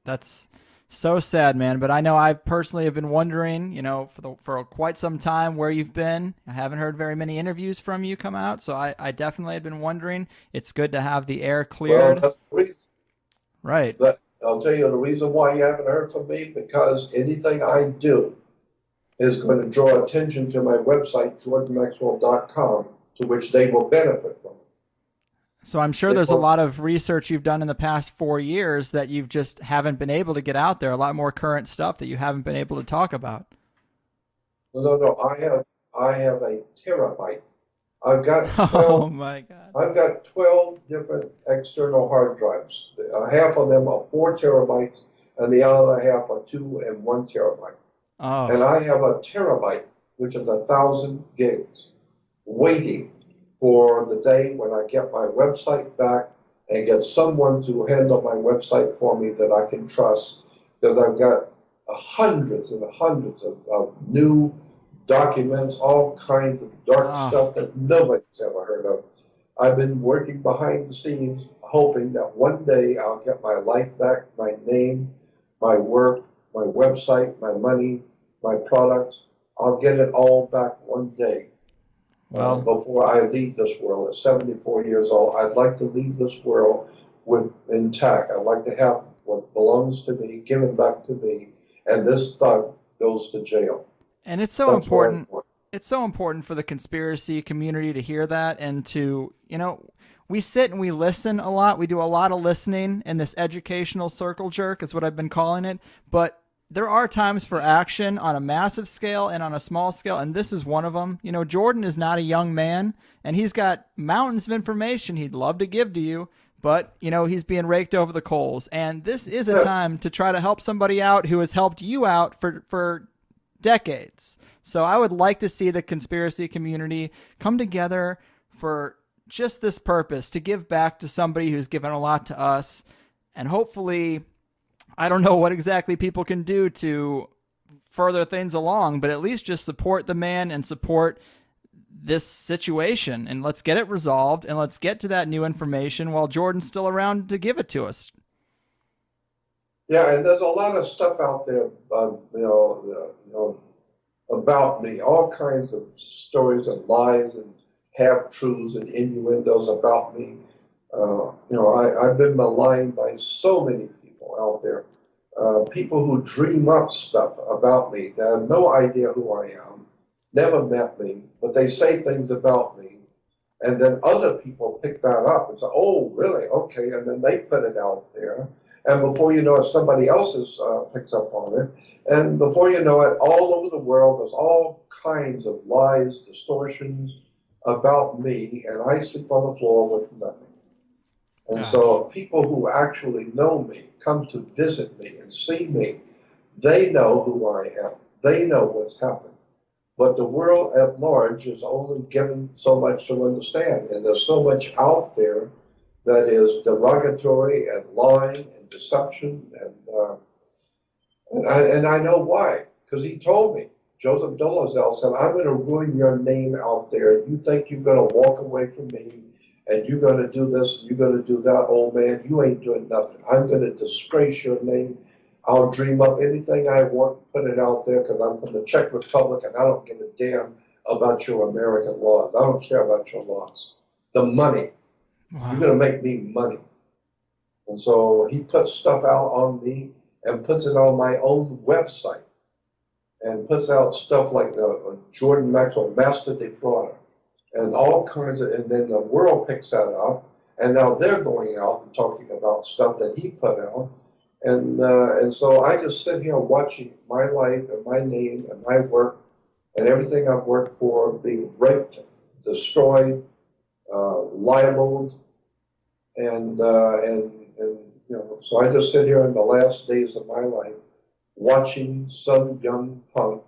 That's so sad, man. But I know I personally have been wondering, for quite some time where you've been. I haven't heard very many interviews from you come out, so I definitely have been wondering. It's good to have the air cleared. Well, that's the reason. Right. But I'll tell you the reason why you haven't heard from me, because anything I do is going to draw attention to my website, jordanmaxwell.com, to which they will benefit from. So I'm sure there's a lot of research you've done in the past 4 years that you've just haven't been able to get out there. A lot more current stuff that you haven't been able to talk about. No. I have a terabyte. I've got 12, oh my God. I've got 12 different external hard drives. Half of them are 4 terabytes, and the other half are 2 and 1 terabyte. Oh. And I have a terabyte, which is 1,000 gigs, waiting for the day when I get my website back and get someone to handle my website for me that I can trust, because I've got hundreds and hundreds of new documents, all kinds of dark stuff that nobody's ever heard of. I've been working behind the scenes, hoping that one day I'll get my life back, my name, my work, my website, my money, my products. I'll get it all back one day. Before I leave this world at 74 years old. I'd like to leave this world intact. I'd like to have what belongs to me given back to me, and this thug goes to jail. And it's so important. It's so important for the conspiracy community to hear that, and to, we sit and we listen a lot. We do a lot of listening in this educational circle jerk. It's what I've been calling it. But there are times for action on a massive scale and on a small scale, and this is one of them. Jordan is not a young man, and he's got mountains of information he'd love to give to you, but, he's being raked over the coals. And this is a time to try to help somebody out who has helped you out for decades. So I would like to see the conspiracy community come together for just this purpose, to give back to somebody who's given a lot to us, and hopefully, I don't know what exactly people can do to further things along, but at least just support the man and support this situation, and let's get it resolved, and let's get to that new information while Jordan's still around to give it to us. Yeah, and there's a lot of stuff out there, about me, all kinds of stories and lies and half-truths and innuendos about me. I've been maligned by so many people out there, people who dream up stuff about me. They have no idea who I am, never met me, but they say things about me. And then other people pick that up and say, oh, really? Okay. And then they put it out there. And before you know it, somebody else picks up on it. And before you know it, all over the world, there's all kinds of lies, distortions about me, and I sleep on the floor with nothing. And so people who actually know me, come to visit me and see me, they know who I am. They know what's happened. But the world at large is only given so much to understand. And there's so much out there that is derogatory and lying and deception. And I know why, because he told me. Joseph Dolezal said, I'm going to ruin your name out there. You think you're going to walk away from me and you're going to do this, you're going to do that, old man. You ain't doing nothing. I'm going to disgrace your name. I'll dream up anything I want, put it out there, because I'm from the Czech Republic and I don't give a damn about your American laws. I don't care about your laws. The money. Wow. You're going to make me money. And so he puts stuff out on me and puts it on my own website and puts out stuff like Jordan Maxwell, Master Defrauder, and all kinds of, and then the world picks that up, and now they're going out and talking about stuff that he put out. And so I just sit here watching my life and my name and my work and everything I've worked for being raped, destroyed, libeled, and so I just sit here in the last days of my life watching some young punk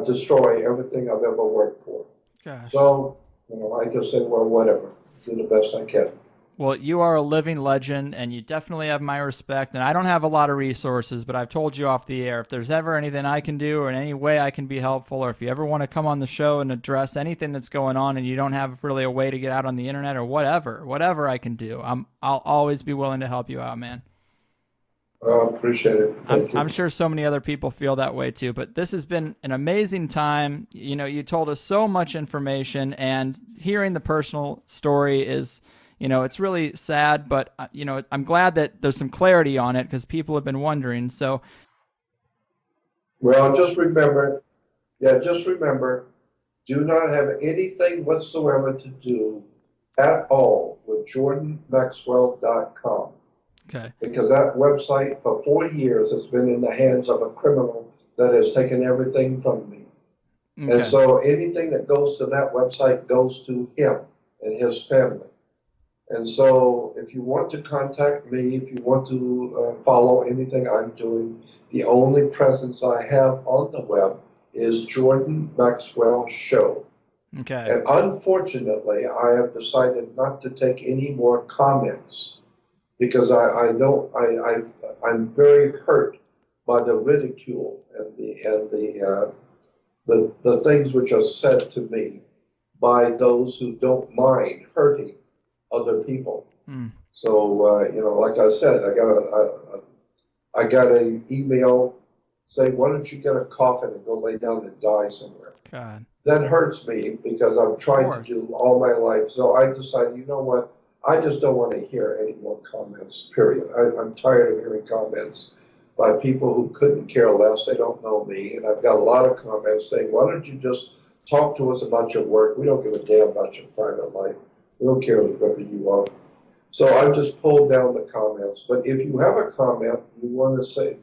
destroy everything I've ever worked for. Gosh. So, I just say, well, whatever, do the best I can. Well, you are a living legend, and you definitely have my respect, and I don't have a lot of resources, but I've told you off the air, if there's ever anything I can do or in any way I can be helpful, or if you ever want to come on the show and address anything that's going on and you don't have really a way to get out on the internet or whatever I can do, I'll always be willing to help you out, man. Appreciate it. Thank you. I'm sure so many other people feel that way too, but this has been an amazing time. You told us so much information, and hearing the personal story is... it's really sad, but, I'm glad that there's some clarity on it because people have been wondering. So, well, just remember, do not have anything whatsoever to do at all with JordanMaxwell.com. Okay. Because that website for 4 years has been in the hands of a criminal that has taken everything from me. Okay. And so anything that goes to that website goes to him and his family. And so if you want to contact me, if you want to follow anything I'm doing, the only presence I have on the web is Jordan Maxwell Show. Okay. And unfortunately, I have decided not to take any more comments because I'm very hurt by the ridicule and the things which are said to me by those who don't mind hurting other people. So like I said, I got an email saying, why don't you get a coffin and go lay down and die somewhere? God. That hurts me because I've tried to do all my life. So I decided, you know what? I just don't want to hear any more comments, period. I'm tired of hearing comments by people who couldn't care less. They don't know me. And I've got a lot of comments saying, why don't you just talk to us about your work? We don't give a damn about your private life. We don't care who's ripping you off. So I've just pulled down the comments. But if you have a comment, you want to say,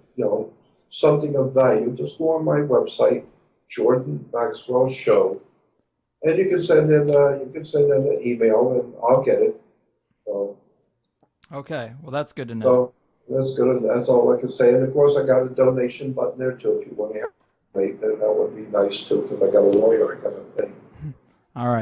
something of value, just go on my website, Jordan Maxwell Show, and you can send in an email, and I'll get it. So, okay, well that's good to know. So that's good, and that's all I can say. And of course, I got a donation button there too. If you want to help me, then that would be nice too, because I got a lawyer I got to pay. All right.